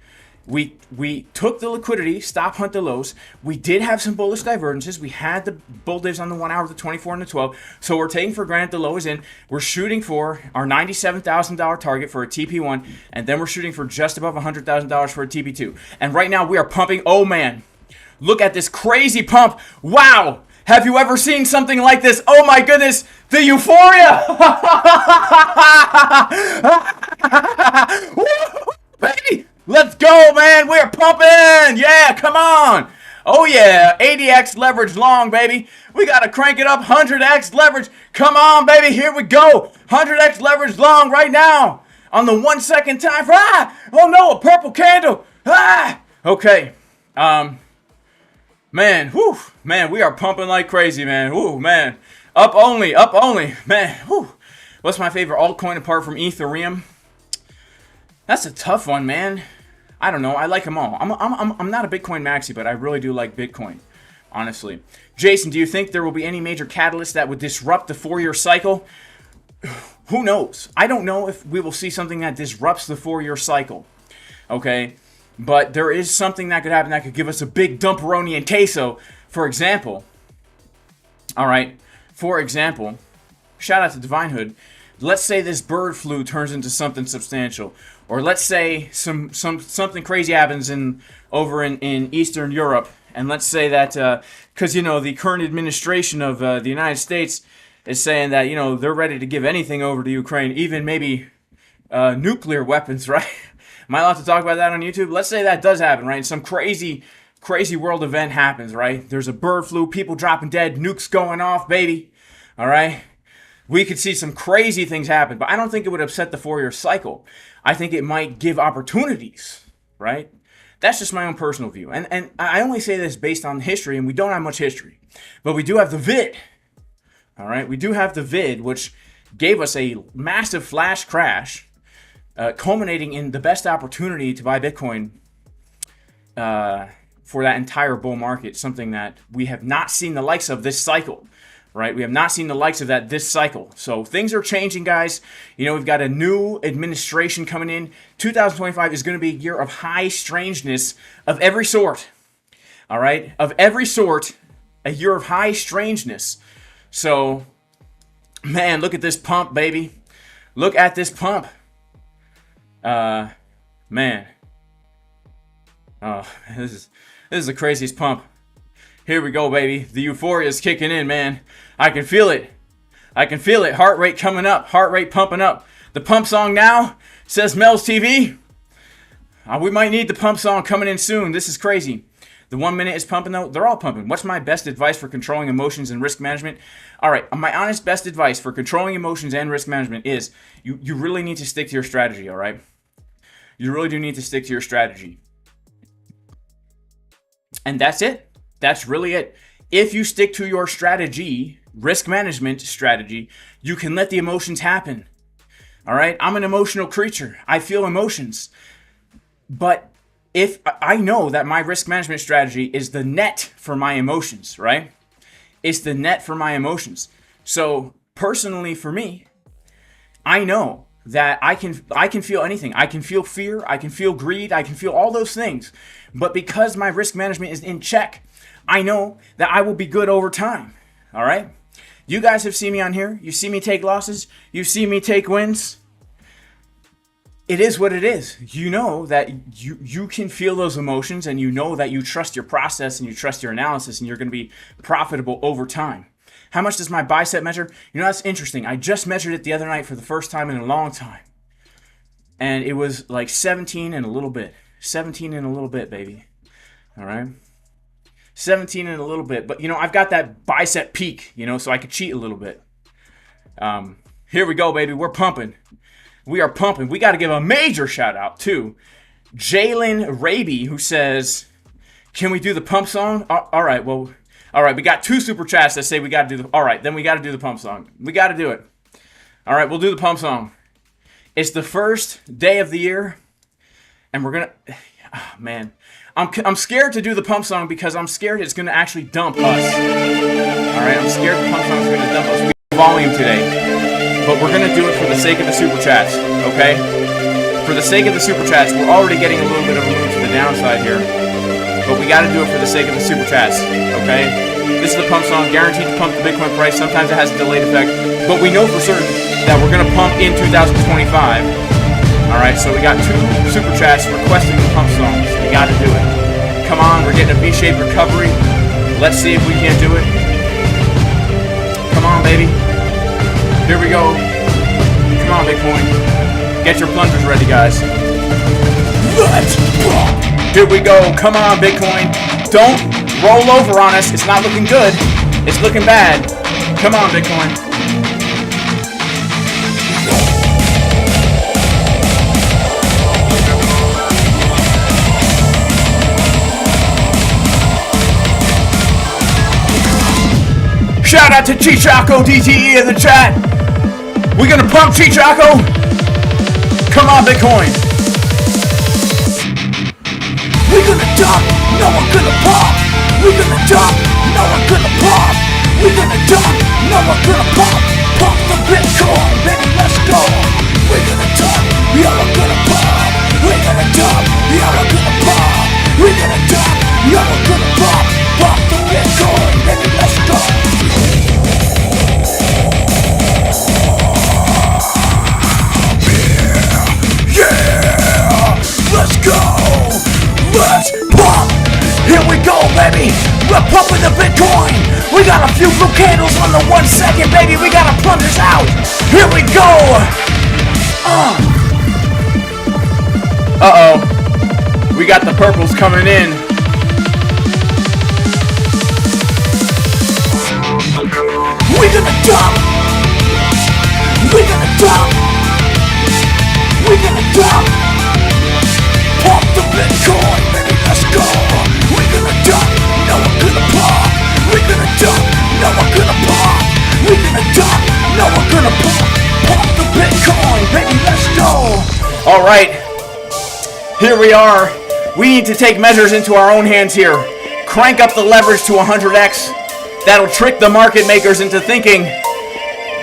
We took the liquidity, stop hunt the lows. We did have some bullish divergences. We had the bull divs on the 1 hour, the 24 and the 12. So we're taking for granted the low is in. We're shooting for our $97,000 target for a TP1, and then we're shooting for just above $100,000 for a TP2. And right now we are pumping. Oh man, look at this crazy pump. Wow. Have you ever seen something like this? Oh my goodness, the euphoria. Baby. Let's go, man. We're pumping. Yeah, come on. Oh, yeah. 80x leverage long, baby. We got to crank it up. 100x leverage. Come on, baby. Here we go. 100x leverage long right now on the 1 second time. Ah! Oh, no. A purple candle. Ah! Okay. Man. Whew. Man, we are pumping like crazy, man. Whew, man. Up only. Up only. Man. Whew. What's my favorite altcoin apart from Ethereum? That's a tough one, man. I don't know. I like them all. I'm not a Bitcoin maxi, but I really do like Bitcoin, honestly. Jason, do you think there will be any major catalyst that would disrupt the 4-year cycle? Who knows? I don't know if we will see something that disrupts the 4-year cycle. Okay? But there is something that could happen that could give us a big dumperoni and queso. For example, all right, for example, shout out to Divine Hood. Let's say this bird flu turns into something substantial. Or let's say something crazy happens over in Eastern Europe. And let's say that, because, you know, the current administration of the United States is saying that, you know, they're ready to give anything over to Ukraine, even maybe nuclear weapons, right? Am I allowed to talk about that on YouTube? Let's say that does happen, right? Some crazy crazy world event happens, right? There's a bird flu, people dropping dead, nukes going off, baby. All right? We could see some crazy things happen, but I don't think it would upset the 4-year cycle. I think it might give opportunities, right? That's just my own personal view. And I only say this based on history, and we don't have much history. But we do have the vid. All right? We do have the vid, which gave us a massive flash crash, culminating in the best opportunity to buy Bitcoin for that entire bull market, something that we have not seen the likes of this cycle. Right? We have not seen the likes of that this cycle. So things are changing, guys. You know, we've got a new administration coming in. 2025 is going to be a year of high strangeness of every sort. All right? Of every sort, a year of high strangeness. So, man, look at this pump, baby. Look at this pump. Man. Oh, this is the craziest pump. Here we go, baby. The euphoria is kicking in, man. I can feel it. I can feel it. Heart rate coming up. Heart rate pumping up. The pump song now, says Mel's TV. We might need the pump song coming in soon. This is crazy. The 1 minute is pumping, though. They're all pumping. What's my best advice for controlling emotions and risk management? All right. My honest best advice for controlling emotions and risk management is you really need to stick to your strategy, all right? You really do need to stick to your strategy. And that's it. That's really it. If you stick to your strategy, risk management strategy, you can let the emotions happen. All right? I'm an emotional creature. I feel emotions. But if I know that my risk management strategy is the net for my emotions, right? It's the net for my emotions. So personally for me, I know that I can feel anything. I can feel fear. I can feel greed. I can feel all those things. But because my risk management is in check, I know that I will be good over time. All right? You guys have seen me on here. You see me take losses. You see me take wins. It is what it is. You know that you can feel those emotions, and you know that you trust your process and you trust your analysis, and you're going to be profitable over time. How much does my bicep measure? You know, that's interesting. I just measured it the other night for the first time in a long time. And it was like 17 and a little bit. 17 and a little bit, baby. All right? 17 and a little bit. But, you know, I've got that bicep peak, you know, so I could cheat a little bit. Here we go, baby. We're pumping. We are pumping. We got to give a major shout out to Jalen Raby, who says, can we do the pump song? All right, well, all right. We got 2 super chats that say we got to do the, all right, then we got to do the pump song. We got to do it. All right, we'll do the pump song. It's the first day of the year, and we're going to, oh, man. I'm scared to do the pump song because I'm scared it's going to actually dump us. All right, I'm scared the pump song is going to dump us. We have volume today, but we're going to do it for the sake of the super chats, okay? For the sake of the super chats, we're already getting a little bit of a move to the downside here, but we got to do it for the sake of the super chats, okay? This is the pump song, guaranteed to pump the Bitcoin price. Sometimes it has a delayed effect, but we know for certain that we're going to pump in 2025. All right, so we got 2 super chats requesting the pump songs. We got to do it. Come on, we're getting a V-shaped recovery. Let's see if we can't do it. Come on, baby. Here we go. Come on, Bitcoin. Get your plungers ready, guys. Let's pump. Here we go. Come on, Bitcoin. Don't roll over on us. It's not looking good. It's looking bad. Come on, Bitcoin. Shout out to Chichaco DTE in the chat. We're gonna pump Chichaco. Come on, Bitcoin. We're gonna dump. No, we're gonna pump. We're gonna dump. No, we're gonna pump. We're gonna dump. No, we're gonna pump. Pump the Bitcoin, baby. Let's go. We're gonna dump. Yeah, we're gonna pump. We're gonna dump. Yeah, we're gonna pump. We're gonna dump. Yeah, we're gonna pump. Pump the Bitcoin, baby. Let's go. Let's go! Let's pump! Here we go, baby! We're pumping the Bitcoin! We got a few blue candles on the 1 second, baby! We got our plungers out! Here we go! Uh-oh. We got the purples coming in. dump. We're gonna dump. We're gonna dump. Pump the Bitcoin, baby, let's go. We're gonna dump. No, we're gonna pump. We're gonna dump. No, we're gonna pump. We're gonna dump. No, we're gonna pump. Pump the Bitcoin, baby, let's go. All right, here we are. We need to take measures into our own hands here. Crank up the leverage to 100x. That'll trick the market makers into thinking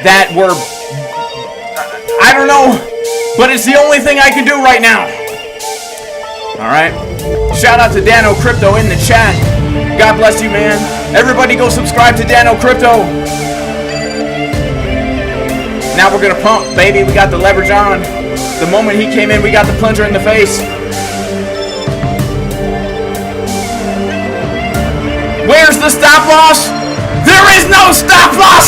that we're, I don't know, but it's the only thing I can do right now. All right. Shout out to Dano Crypto in the chat. God bless you, man. Everybody go subscribe to Dano Crypto. Now we're gonna pump, baby. We got the leverage on. The moment he came in, we got the plunger in the face. Where's the stop loss? There is no stop loss!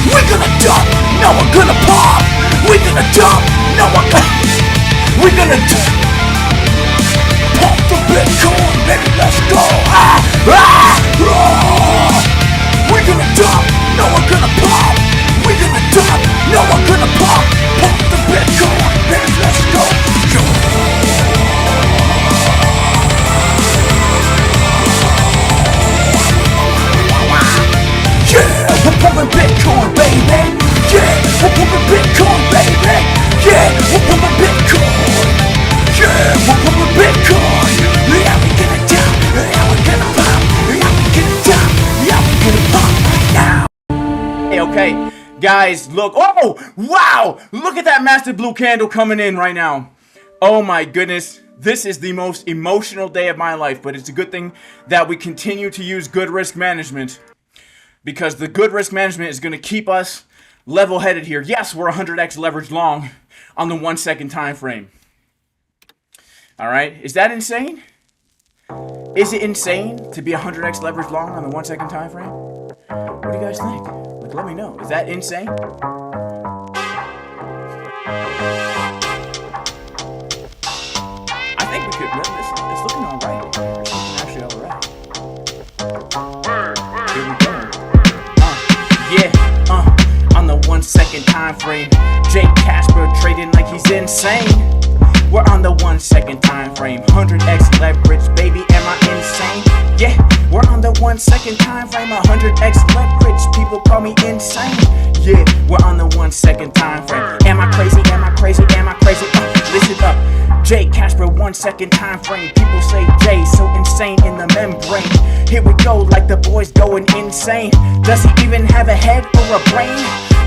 We're gonna dump, no we're gonna pop. We're gonna dump, no we're gonna dump. Pump the Bitcoin, baby, let's go. We're gonna dump, no we're gonna pop. We're gonna dump, no we're gonna pop. Pump the Bitcoin, baby, let's go. Yeah, we're pumping Bitcoin, baby. Yeah, we're pumping Bitcoin, baby. Yeah, we're pumping Bitcoin. Yeah, we're pumping Bitcoin. Yeah, we get it down. Yeah, we get it pop. Yeah, we get it down. Yeah, we get it pop now. Hey, okay, guys, look. Oh, wow! Look at that massive blue candle coming in right now. Oh my goodness. This is the most emotional day of my life, but it's a good thing that we continue to use good risk management, because the good risk management is going to keep us level-headed here. Yes, we're 100x leverage long on the 1 second time frame. All right, is that insane? Is it insane to be 100x leverage long on the 1 second time frame? What do you guys think? Like, let me know. Is that insane? I think we could. It's looking all right. It's looking actually all right. Here we go. On the 1 second time frame, Jake Casper trading like he's insane. We're on the 1 second time frame, 100x leverage, baby, am I insane? Yeah, we're on the 1 second time frame, 100x leverage, people call me insane. Yeah, we're on the 1 second time frame. Am I crazy? Am I crazy? Am I crazy? Listen up. Jay Casper, 1 second time frame. People say Jay so insane in the membrane. Here we go, like the boys going insane. Does he even have a head or a brain?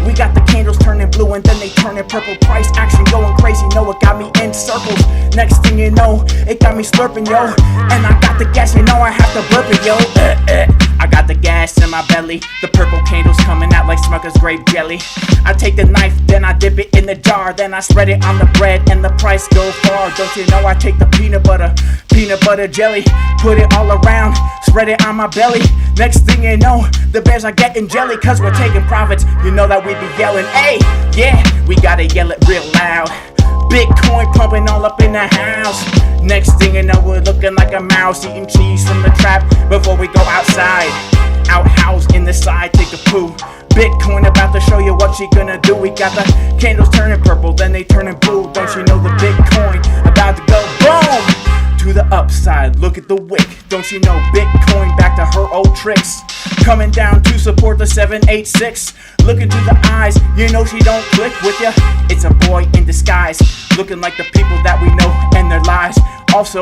We got the candles turning blue and then they turning purple. Price action going crazy, no, it got me in circles. Next thing you know, it got me slurping, yo. And I got the gas, you know I have to burp it, yo. I got the gas in my belly. The purple candles coming out like Smucker's grape jelly. I take the knife, then I dip it in the jar. Then I spread it on the bread and the price go far. Don't you know I take the peanut butter jelly, put it all around, spread it on my belly. Next thing you know, the bears are getting jelly, cause we're taking profits. You know that we be yelling, hey, yeah, we gotta yell it real loud. Bitcoin pumping all up in the house. Next thing you know, we're looking like a mouse eating cheese from the trap before we go outside. Outhouse in the side, take a poo. Bitcoin about to show you what she gonna do. We got the candles turning purple, then they turning blue. Don't you know the Bitcoin about to go boom to the upside? Look at the wick. Don't you know Bitcoin back to her old tricks? Coming down to support the 786. Look into the eyes, you know she don't click with ya. It's a boy in disguise, looking like the people that we know and their lies. Also,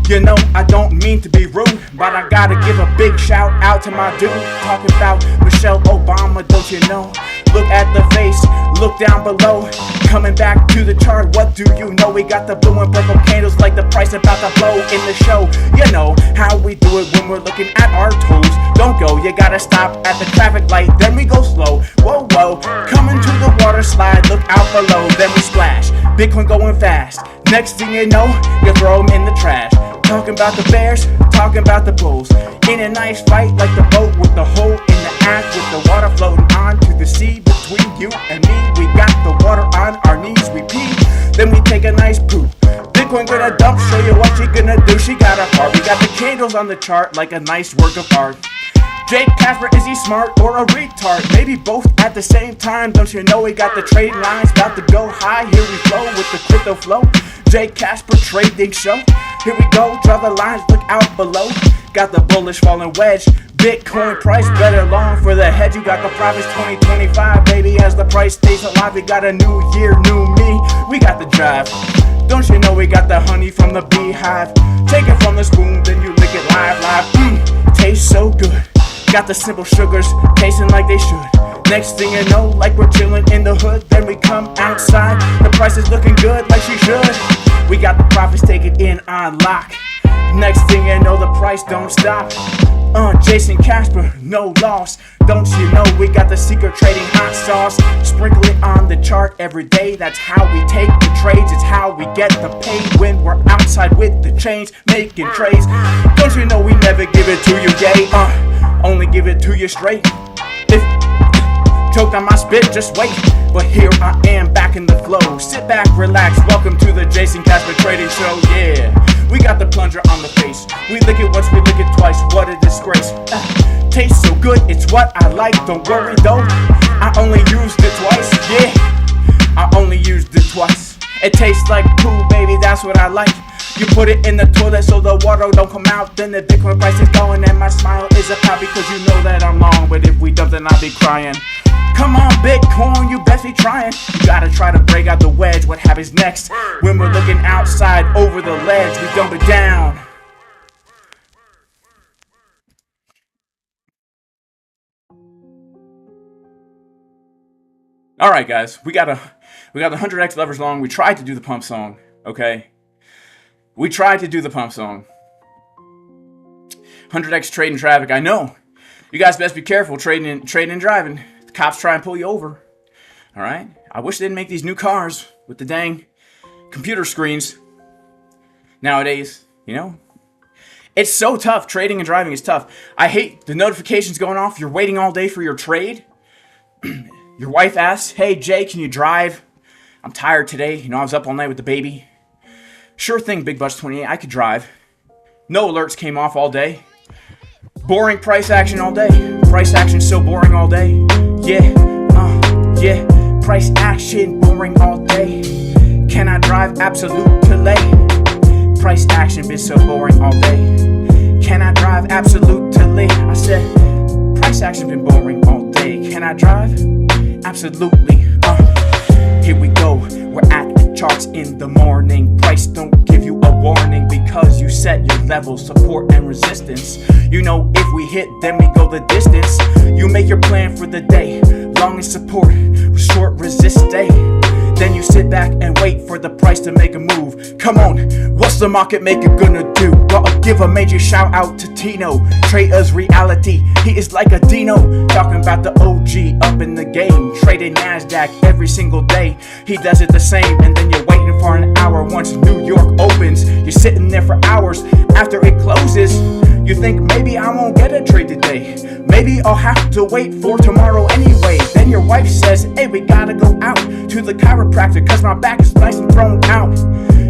you know, I don't mean to be rude, but I gotta give a big shout out to my dude. Talking about Michelle Obama, don't you know? Look at the face, look down below. Coming back to the chart, what do you know? We got the blue and purple candles like the price about to blow in the show. You know how we do it when we're looking at our toes. Don't go, you gotta stop at the traffic light, then we go slow. Whoa, whoa, coming to the water slide, look out below, then we splash. Bitcoin going fast, next thing you know, you throw them in the trash. Talking about the bears, talking about the bulls. In a nice fight like the boat with the hole in the ass, with the water floating onto the sea between you and me. We got the water on our knees, we pee, then we take a nice poop. Bitcoin gonna dump, show you what she gonna do. She got apart. We got the candles on the chart like a nice work of art. Jake Casper, is he smart or a retard? Maybe both at the same time. Don't you know we got the trading lines about to go high? Here we flow with the crypto flow. Jake Casper trading show. Here we go, draw the lines, look out below. Got the bullish falling wedge. Bitcoin price better long for the hedge. You got the profits 2025, baby. As the price stays alive, we got a new year, new me. We got the drive. Don't you know we got the honey from the beehive? Take it from the spoon, then you lick it live. Tastes so good. Got the simple sugars tasting like they should. Next thing you know, like we're chilling in the hood. Then we come outside, the price is looking good like she should. We got the profits taken in on lock. Next thing you know, the price don't stop. Jason Casper, no loss. Don't you know we got the secret trading hot sauce? Sprinkle it on the chart every day. That's how we take the trades. It's how we get the pay when we're outside with the chains making trades. Don't you know we never give it to you gay? Only give it to you straight. If choked on my spit, just wait. But here I am back in the flow. Sit back, relax. Welcome to the Jason Casper Trading Show. Yeah, we got the plunger on the face. We lick it once, we lick it twice. What a disgrace. Tastes so good, it's what I like. Don't worry though, I only used it twice. Yeah, I only used it twice. It tastes like poo, baby, that's what I like. You put it in the toilet so the water don't come out. Then the Bitcoin price is going and my smile is a pop. Because you know that I'm long, but if we dump then I'll be crying. Come on Bitcoin, you best be trying. You gotta try to break out the wedge. What happens next? When we're looking outside over the ledge, we dump it down. Alright guys, we got the 100x levers long. We tried to do the pump song, okay? We tried to do the pump song. 100x trading traffic. I know. You guys best be careful trading and driving. The cops try and pull you over. All right? I wish they didn't make these new cars with the dang computer screens nowadays, you know? It's so tough. Trading and driving is tough. I hate the notifications going off. You're waiting all day for your trade. Your wife asks, "Hey, Jay, can you drive? I'm tired today. You know, I was up all night with the baby." Sure thing, Big Butch 28, I could drive. No alerts came off all day. Boring price action all day. Price action so boring all day. Yeah, yeah. Price action boring all day. Can I drive? Absolutely. Price action been so boring all day. Can I drive? Absolutely. I said, price action been boring all day. Can I drive? Absolutely. Here we go. We're at the charts in the morning. Price don't give you a warning because you set your level, support and resistance. You know if we hit, then we go the distance. You make your plan for the day. Long is support, short resist day. Then you sit back and wait for the price to make a move. Come on, what's the market maker gonna do? Gotta give a major shout out to Tino. Trader's reality, he is like a Dino. Talking about the OG up in the game. Trading NASDAQ every single day. He does it the same and then you're waiting for an hour. Once New York opens, you're sitting there for hours. After it closes, you think maybe I won't get a trade today. Maybe I'll have to wait for tomorrow anyway. Then your wife says, "Hey, we gotta go out to the chiropractor cause my back is nice and thrown out."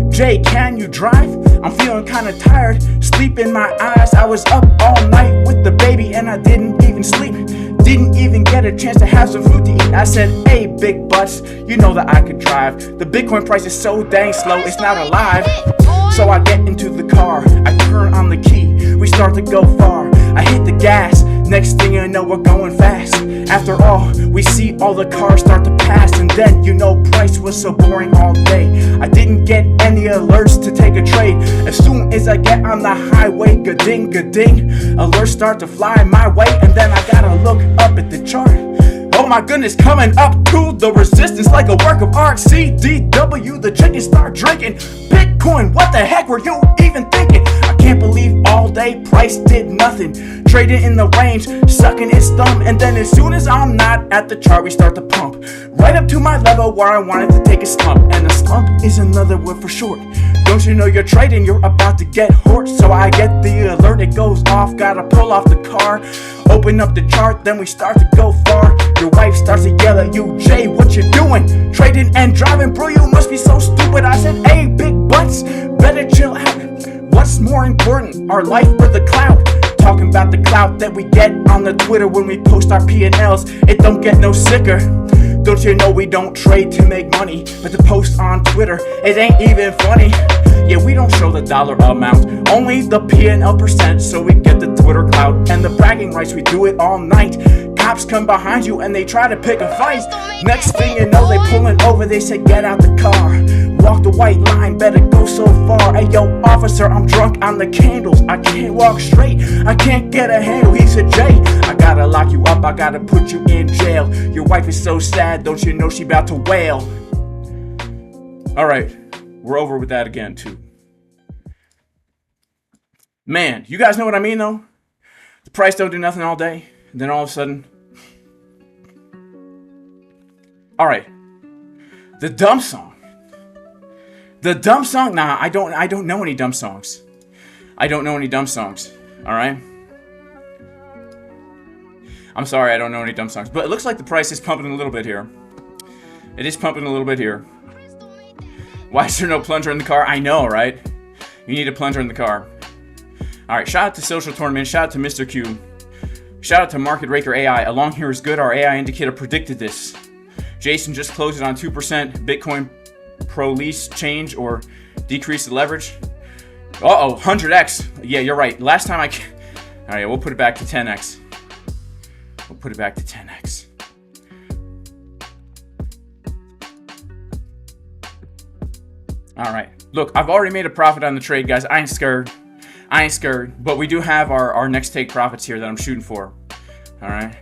"Jay, can you drive? I'm feeling kinda tired. Sleep in my eyes. I was up all night with the baby and I didn't even sleep. Didn't even get a chance to have some food to eat." I said, "Hey, Big Butts, you know that I could drive. The Bitcoin price is so dang slow, it's not alive." So I get into the car, I turn on the key, we start to go far. I hit the gas, next thing you know we're going fast. After all, we see all the cars start to pass. And then you know price was so boring all day. I didn't get any alerts to take a trade. As soon as I get on the highway, ga-ding, ga-ding, alerts start to fly my way. And then I gotta look up at the chart. Oh my goodness, coming up to the resistance like a work of art. CDW, the chicken start drinking. Bitcoin, what the heck were you even thinking? I can't believe all day price did nothing. Trading in the range, sucking its thumb. And then as soon as I'm not at the chart, we start to pump. Right up to my level where I wanted to take a slump. And a slump is another word for short. Don't you know you're trading, you're about to get hort. So I get the alert, it goes off. Gotta pull off the car, open up the chart, then we start to go far. Your wife starts to yell at you, "Jay, what you doing? Trading and driving, bro, you must be so stupid." I said, "Hey, Big Butts, better chill out. What's more important, our life or the clout? Talking about the clout that we get on the Twitter when we post our P&Ls. It don't get no sicker. Don't you know we don't trade to make money, but to post on Twitter, it ain't even funny. Yeah, we don't show the dollar amount, only the P&L percent, so we get the Twitter clout and the bragging rights. We do it all night. Cops come behind you and they try to pick a fight. Next thing you know, they pulling over, they say get out the car. Walk the white line, better go so far. Hey yo, officer, I'm drunk on the candles. I can't walk straight, I can't get a handle. He said, Jay, I gotta lock you up, I gotta put you in jail. Your wife is so sad, don't you know she about to wail? Alright, we're over with that again too. Man, you guys know what I mean though? The price don't do nothing all day, and then all of a sudden... Alright, the dumb song. The dumb song? Nah, I don't know any dumb songs. I don't know any dumb songs. Alright? I'm sorry, I don't know any dumb songs. But it looks like the price is pumping a little bit here. It is pumping a little bit here. Why is there no plunger in the car? I know, right? You need a plunger in the car. Alright, shout out to Social Tournament. Shout out to Mr. Q. Shout out to Market Raker AI. Along here is good. Our AI indicator predicted this. Jason just closed it on 2%. Bitcoin pro lease change or decrease the leverage. Uh-oh, 100x. Yeah, you're right. Last time Alright, we'll put it back to 10x. We'll put it back to 10x. Alright. Look, I've already made a profit on the trade, guys. I ain't scared. I ain't scared. But we do have our next take profits here that I'm shooting for. Alright.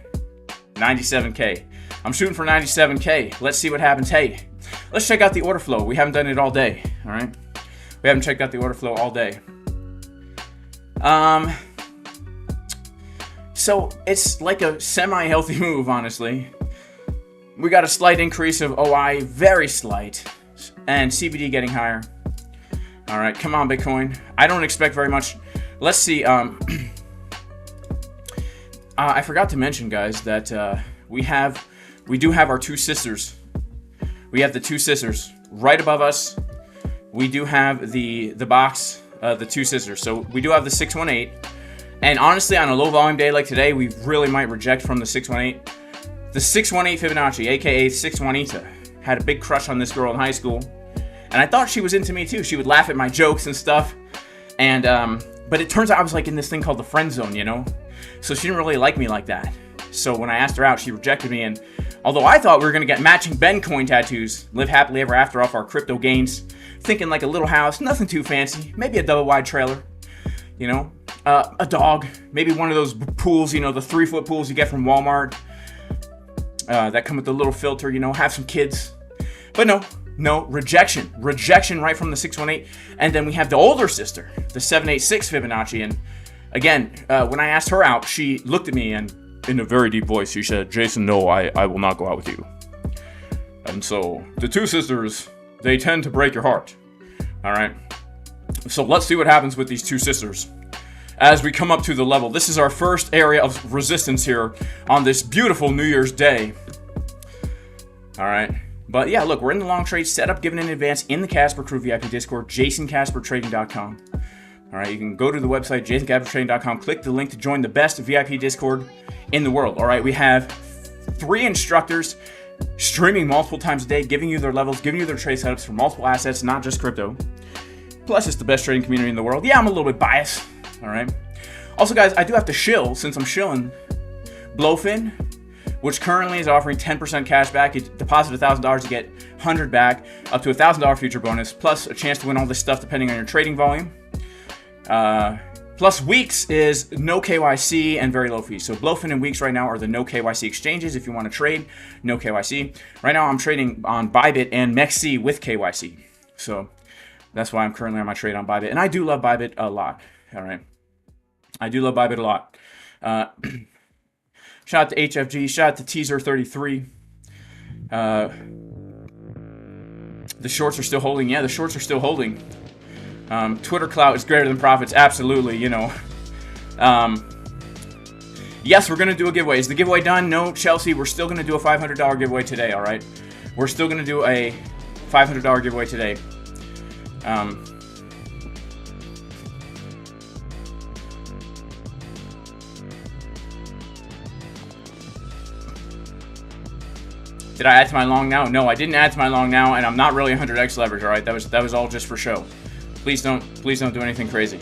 97K. I'm shooting for 97K. Let's see what happens. Hey, let's check out the order flow. We haven't done it all day. Alright. We haven't checked out the order flow all day. So it's like a semi-healthy move, honestly. We got a slight increase of OI, very slight, and CBD getting higher. All right, come on, Bitcoin. I don't expect very much. Let's see. I forgot to mention, guys, that we do have our two sisters. We have the two sisters right above us. We do have the box, the two sisters. So we do have the 618. And honestly, on a low volume day like today, we really might reject from the 618. The 618 Fibonacci, aka 618, had a big crush on this girl in high school. And I thought she was into me too. She would laugh at my jokes and stuff. And but it turns out I was like in this thing called the friend zone, you know? So she didn't really like me like that. So when I asked her out, she rejected me. And although I thought we were going to get matching Ben coin tattoos, live happily ever after off our crypto gains, thinking like a little house, nothing too fancy, maybe a double wide trailer, you know, a dog, maybe one of those pools, you know, the 3-foot pools you get from Walmart that come with the little filter, you know, have some kids. But no, rejection right from the 618. And then we have the older sister, the 786 Fibonacci. And again, when I asked her out, she looked at me and in a very deep voice, she said, Jason, no, I will not go out with you. And so the two sisters, they tend to break your heart. All right. So let's see what happens with these two sisters as we come up to the level. This is our first area of resistance here on this beautiful New Year's Day. All right. But yeah, look, we're in the long trade setup given in advance in the Casper Crew VIP Discord, jasoncaspertrading.com. All right, you can go to the website, jasoncaspertrading.com, click the link to join the best VIP Discord in the world. All right, we have 3 instructors streaming multiple times a day, giving you their levels, giving you their trade setups for multiple assets, not just crypto. Plus, it's the best trading community in the world. Yeah, I'm a little bit biased. All right. Also, guys, I do have to shill, since I'm shilling, BLOFIN, which currently is offering 10% cash back. You deposit $1,000, you get $100 back, up to $1,000 future bonus, plus a chance to win all this stuff depending on your trading volume. Plus, Weeks is no KYC and very low fees. So BLOFIN and Weeks right now are the no KYC exchanges. If you want to trade, no KYC. Right now, I'm trading on ByBit and MEXC with KYC. So that's why I'm currently on my trade on ByBit. And I do love ByBit a lot. All right. I do love ByBit a lot. Shout out to HFG. Shout out to Teaser33. The shorts are still holding. Yeah, the shorts are still holding. Twitter clout is greater than profits. Absolutely, you know. Yes, we're going to do a giveaway. Is the giveaway done? No, Chelsea. We're still going to do a $500 giveaway today, all right? We're still going to do a $500 giveaway today. Did I add to my long now? No, I didn't add to my long now, and I'm not really 100x leverage. All right, that was all just for show. Please don't do anything crazy.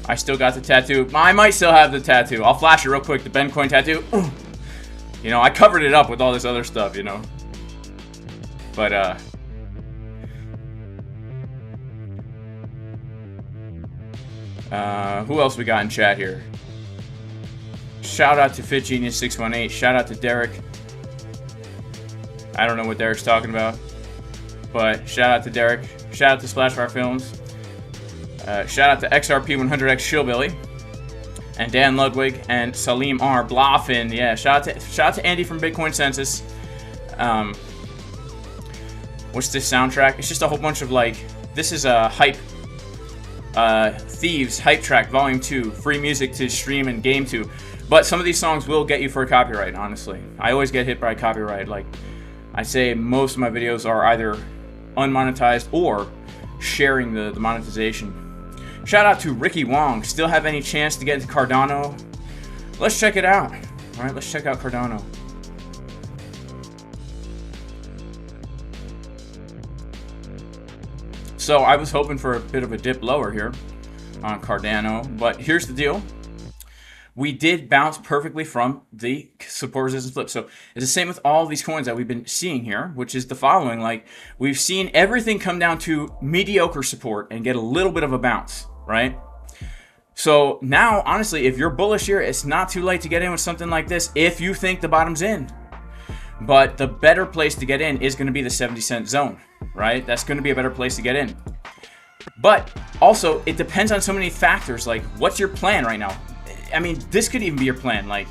I still got the tattoo. I might still have the tattoo. I'll flash it real quick. The Bitcoin tattoo. You know, I covered it up with all this other stuff, you know. But, who else we got in chat here? Shout out to FitGenius618. Shout out to Derek. I don't know what Derek's talking about. But shout out to Derek. Shout out to Splashfire Films. Shout out to XRP100X Shillbilly and Dan Ludwig and Salim R. BLOFIN. Yeah, shout out to Andy from Bitcoin Census. What's this soundtrack? It's just a whole bunch of like, this is a hype, Thieves Hype Track Volume 2, free music to stream and game to. But some of these songs will get you for a copyright, honestly. I always get hit by copyright. Like, I say most of my videos are either unmonetized or sharing the monetization. Shout out to Ricky Wong. Still have any chance to get into Cardano? Let's check it out. All right, let's check out Cardano. So I was hoping for a bit of a dip lower here on Cardano, but here's the deal. We did bounce perfectly from the support resistance flip. So it's the same with all these coins that we've been seeing here, which is the following. Like, we've seen everything come down to mediocre support and get a little bit of a bounce, right? So now, honestly, if you're bullish here, it's not too late to get in with something like this if you think the bottom's in. But the better place to get in is going to be the 70-cent zone, right? That's going to be a better place to get in. But also, it depends on so many factors. Like, what's your plan right now? I mean, this could even be your plan. Like,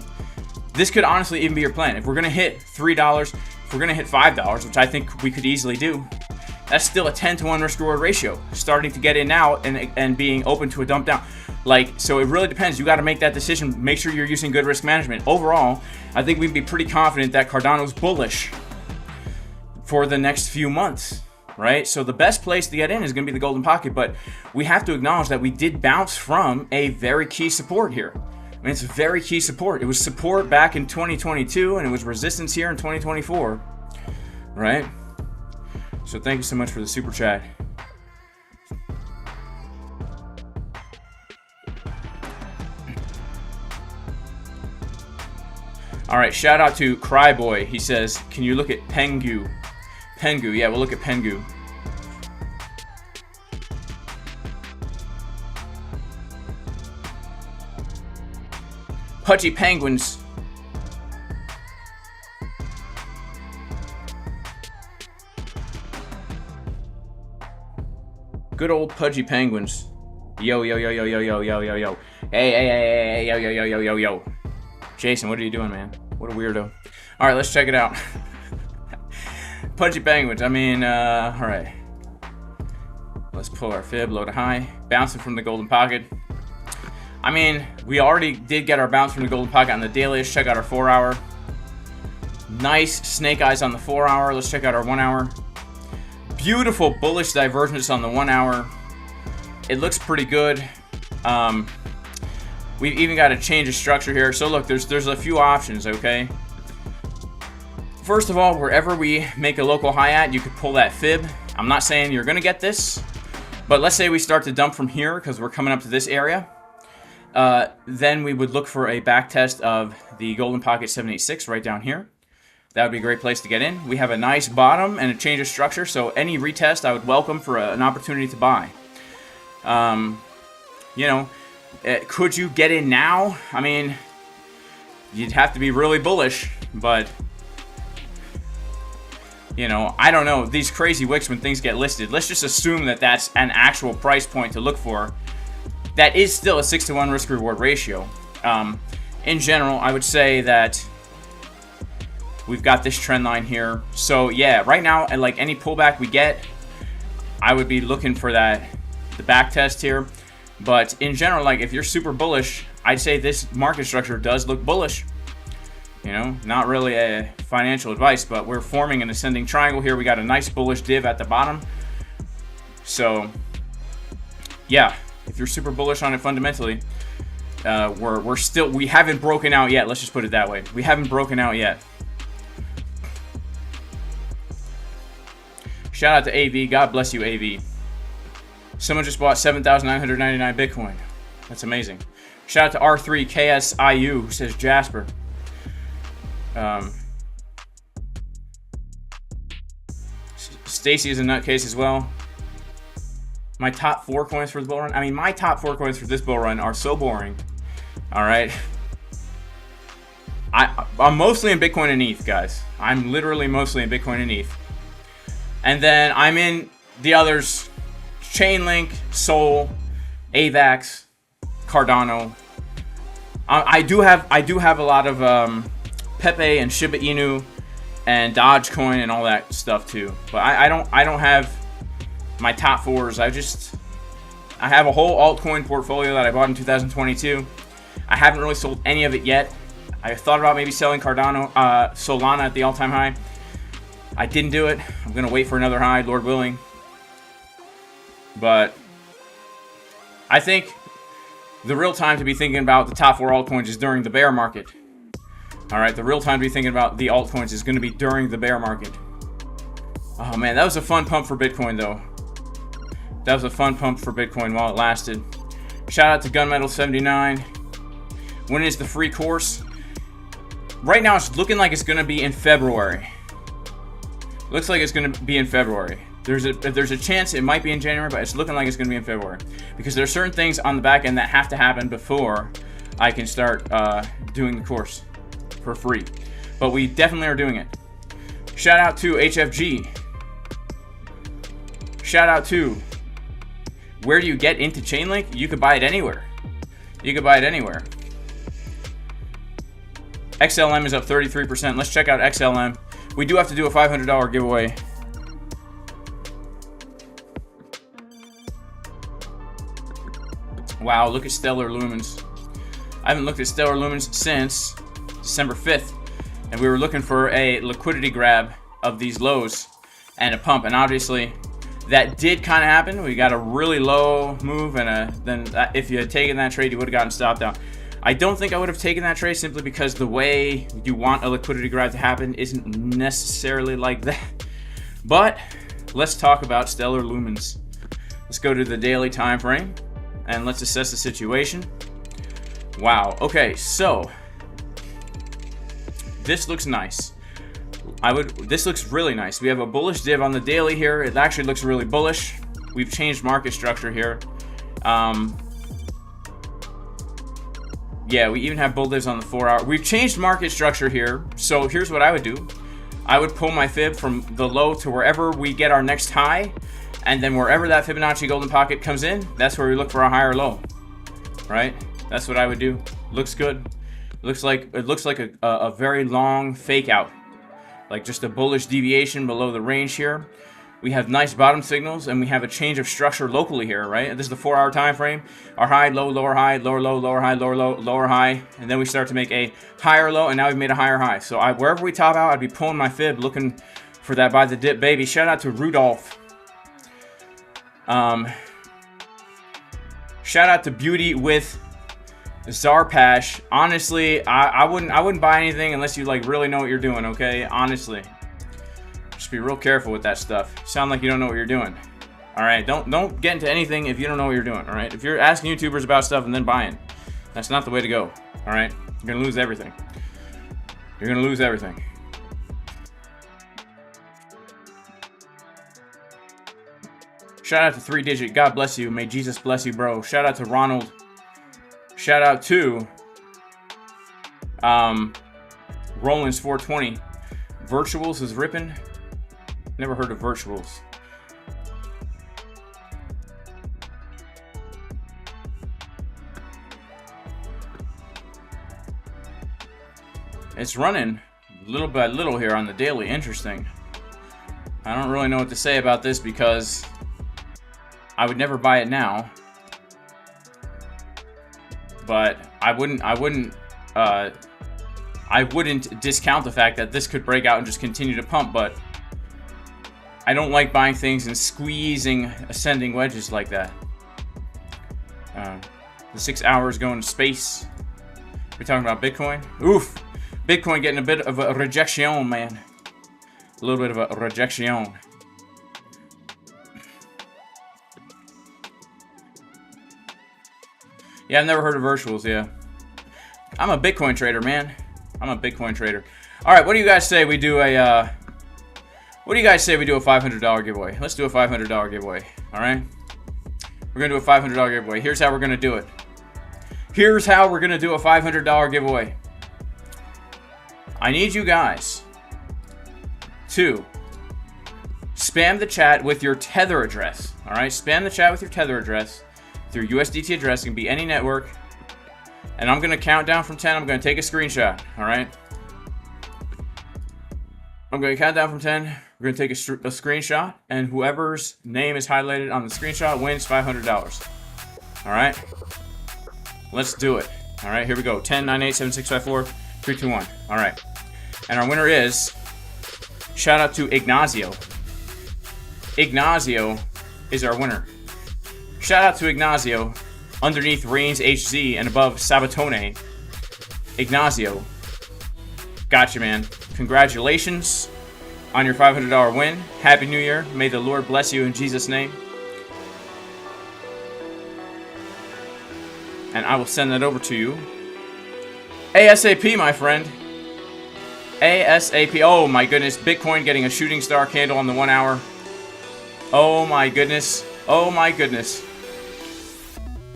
this could honestly even be your plan. If we're going to hit $3, if we're going to hit $5, which I think we could easily do, that's still a 10-to-1 risk-reward ratio. Starting to get in now and being open to a dump down. Like, so it really depends. You got to make that decision. Make sure you're using good risk management. Overall, I think we'd be pretty confident that Cardano's bullish for the next few months, right? So the best place to get in is going to be the golden pocket, but we have to acknowledge that we did bounce from a very key support here. I mean, it's a very key support. It was support back in 2022, and it was resistance here in 2024, right? So thank you so much for the super chat. All right, shout out to Cryboy. He says, can you look at Pengu? Pengu, yeah, we'll look at Pengu. Pudgy Penguins. Good old Pudgy Penguins. Yo, yo, yo, yo, yo, yo, yo, yo, yo. Hey, hey, hey, hey, yo, yo, yo, yo, yo, yo. Jason, what are you doing, man? What a weirdo. All right, let's check it out. Pudgy Penguins. I mean, all right. Let's pull our fib, low to high. Bouncing from the golden pocket. I mean, we already did get our bounce from the golden pocket on the daily. Let's check out our 4 hour. Nice snake eyes on the 4 hour. Let's check out our 1 hour. Beautiful bullish divergence on the 1 hour. It looks pretty good. We've even got to change the structure here. So look, there's a few options, okay? First of all, wherever we make a local high at, you could pull that fib. I'm not saying you're gonna get this, but let's say we start to dump from here because we're coming up to this area. Then we would look for a back test of the golden pocket 786 right down here. That would be a great place to get in. We have a nice bottom and a change of structure, so any retest I would welcome for an opportunity to buy. You know, could you get in now? I mean, you'd have to be really bullish, but you know, I don't know. These crazy wicks when things get listed, let's just assume that that's an actual price point to look for. That is still a 6-to-1 risk-reward ratio. In general, I would say that we've got this trend line here. So yeah, right now, and like any pullback we get, I would be looking for the back test here. But in general, like if you're super bullish, I'd say this market structure does look bullish. You know, not really a financial advice, but we're forming an ascending triangle here. We got a nice bullish div at the bottom. So, yeah, if you're super bullish on it fundamentally, we haven't broken out yet. Let's just put it that way. We haven't broken out yet. Shout out to AV. God bless you, AV. Someone just bought 7,999 Bitcoin. That's amazing. Shout out to R3 KSIU, who says Jasper. Stacy is a nutcase as well. My top 4 coins for the bull run. I mean, my top 4 coins for this bull run are so boring. All right. I'm mostly in Bitcoin and ETH, guys. I'm literally mostly in Bitcoin and ETH. And then I'm in the others: Chainlink, Sol, AVAX, Cardano. I do have a lot of Pepe and Shiba Inu and Dogecoin and all that stuff too. But I don't have my top 4s. I have a whole altcoin portfolio that I bought in 2022. I haven't really sold any of it yet. I thought about maybe selling Cardano, Solana at the all-time high. I didn't do it. I'm gonna wait for another high, Lord willing. But I think the real time to be thinking about the top 4 altcoins is during the bear market. All right, the real time to be thinking about the altcoins is going to be during the bear market. Oh man, that was a fun pump for Bitcoin though. That was a fun pump for Bitcoin while it lasted. Shout out to Gunmetal79. When is the free course? Right now it's looking like it's going to be in February. Looks like it's going to be in February. There's a chance it might be in January, but it's looking like it's going to be in February. Because there are certain things on the back end that have to happen before I can start doing the course for free. But we definitely are doing it. Shout out to HFG. Shout out to, where do you get into Chainlink? You could buy it anywhere. You could buy it anywhere. XLM is up 33%. Let's check out XLM. We do have to do a $500 giveaway. Wow, look at Stellar Lumens. I haven't looked at Stellar Lumens since December 5th. And we were looking for a liquidity grab of these lows and a pump. And obviously, that did kind of happen. We got a really low move, and then if you had taken that trade, you would have gotten stopped out. I don't think I would have taken that trade simply because the way you want a liquidity grab to happen isn't necessarily like that. But let's talk about Stellar Lumens. Let's go to the daily time frame and let's assess the situation. Wow. Okay, so this looks nice. This looks really nice. We have a bullish div on the daily here. It actually looks really bullish. We've changed market structure here. Yeah, we even have bull divs on the 4 hour. We've changed market structure here. So here's what I would do. I would pull my fib from the low to wherever we get our next high, and then wherever that Fibonacci golden pocket comes in, that's where we look for a higher low. Right? That's what I would do. Looks good. It looks like a very long fake out. Like just a bullish deviation below the range here. We have nice bottom signals, and we have a change of structure locally here, right? This is the 4 hour time frame. Our high, low, lower high, lower low, lower high, lower low, lower high, and then we start to make a higher low, and now we've made a higher high. So wherever we top out, I'd be pulling my fib, looking for that buy the dip, baby. Shout out to Rudolph. Shout out to Beauty with Zarpash. Honestly, I wouldn't buy anything unless you like really know what you're doing, okay? Honestly. Just be real careful with that stuff. You sound like you don't know what you're doing. All right, don't get into anything if you don't know what you're doing. All right, if you're asking YouTubers about stuff and then buying, that's not the way to go. All right, you're gonna lose everything. You're gonna lose everything. Shout out to 3Digit. God bless you. May Jesus bless you, bro. Shout out to Ronald. Shout out to Roland's 420. Virtuals is ripping. Never heard of virtuals. It's running little by little here on the daily. Interesting. I don't really know what to say about this because I would never buy it now. But I wouldn't discount the fact that this could break out and just continue to pump, but I don't like buying things and squeezing ascending wedges like that. The 6 hours going to space. We're talking about Bitcoin. Oof, Bitcoin getting a bit of a rejection, man. A little bit of a rejection. Yeah, I've never heard of virtuals. Yeah, I'm a Bitcoin trader, man. I'm a Bitcoin trader. All right, what do you guys say we do a? What do you guys say we do a $500 giveaway? Let's do a $500 giveaway. All right, we're gonna do a $500 giveaway. Here's how we're gonna do it. Here's how we're gonna do a $500 giveaway. I need you guys to spam the chat with your Tether address. All right, spam the chat with your Tether address. Through USDT address, it can be any network. And I'm going to count down from 10. I'm going to take a screenshot. All right. I'm going to count down from 10. We're going to take a screenshot. And whoever's name is highlighted on the screenshot wins $500. All right. Let's do it. All right. Here we go. 10, 9, 8, 7, 6, 5, 4, 3, 2, 1. All right. And our winner is, shout out to Ignacio. Ignacio is our winner. Shout out to Ignacio, underneath Reigns HZ and above Sabatone. Ignacio, gotcha, man. Congratulations on your $500 win. Happy New Year. May the Lord bless you in Jesus' name. And I will send that over to you ASAP, my friend. ASAP. Oh my goodness. Bitcoin getting a shooting star candle on the 1 hour. Oh my goodness. Oh my goodness.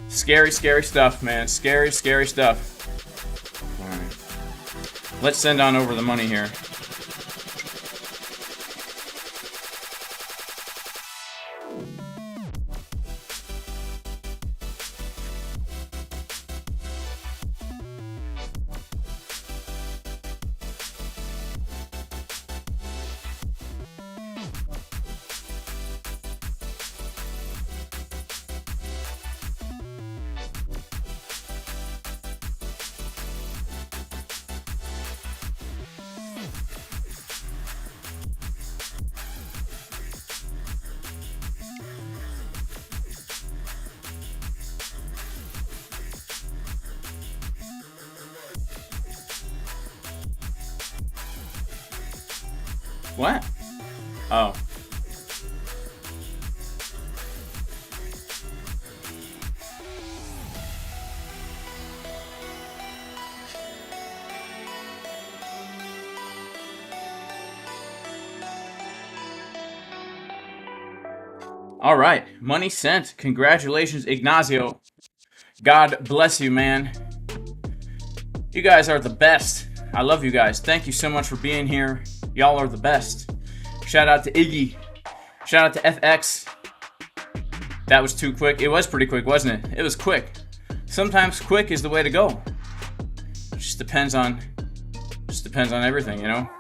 Scary, scary stuff, man. Scary, scary stuff. Alright. Let's send on over the money here. What? Oh. All right, money sent. Congratulations, Ignacio. God bless you, man. You guys are the best. I love you guys. Thank you so much for being here. Y'all are the best. Shout out to Iggy. Shout out to FX. That was too quick. It was pretty quick, wasn't it? It was quick. Sometimes quick is the way to go. It just depends on everything, you know?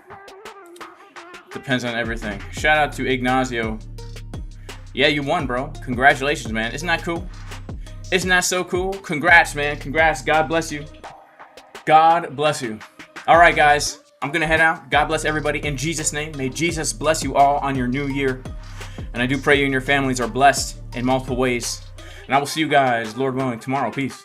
Depends on everything. Shout out to Ignacio. Yeah, you won, bro. Congratulations, man. Isn't that cool? Isn't that so cool? Congrats, man. Congrats. God bless you. God bless you. All right, guys. I'm going to head out. God bless everybody in Jesus' name. May Jesus bless you all on your new year. And I do pray you and your families are blessed in multiple ways. And I will see you guys, Lord willing, tomorrow. Peace.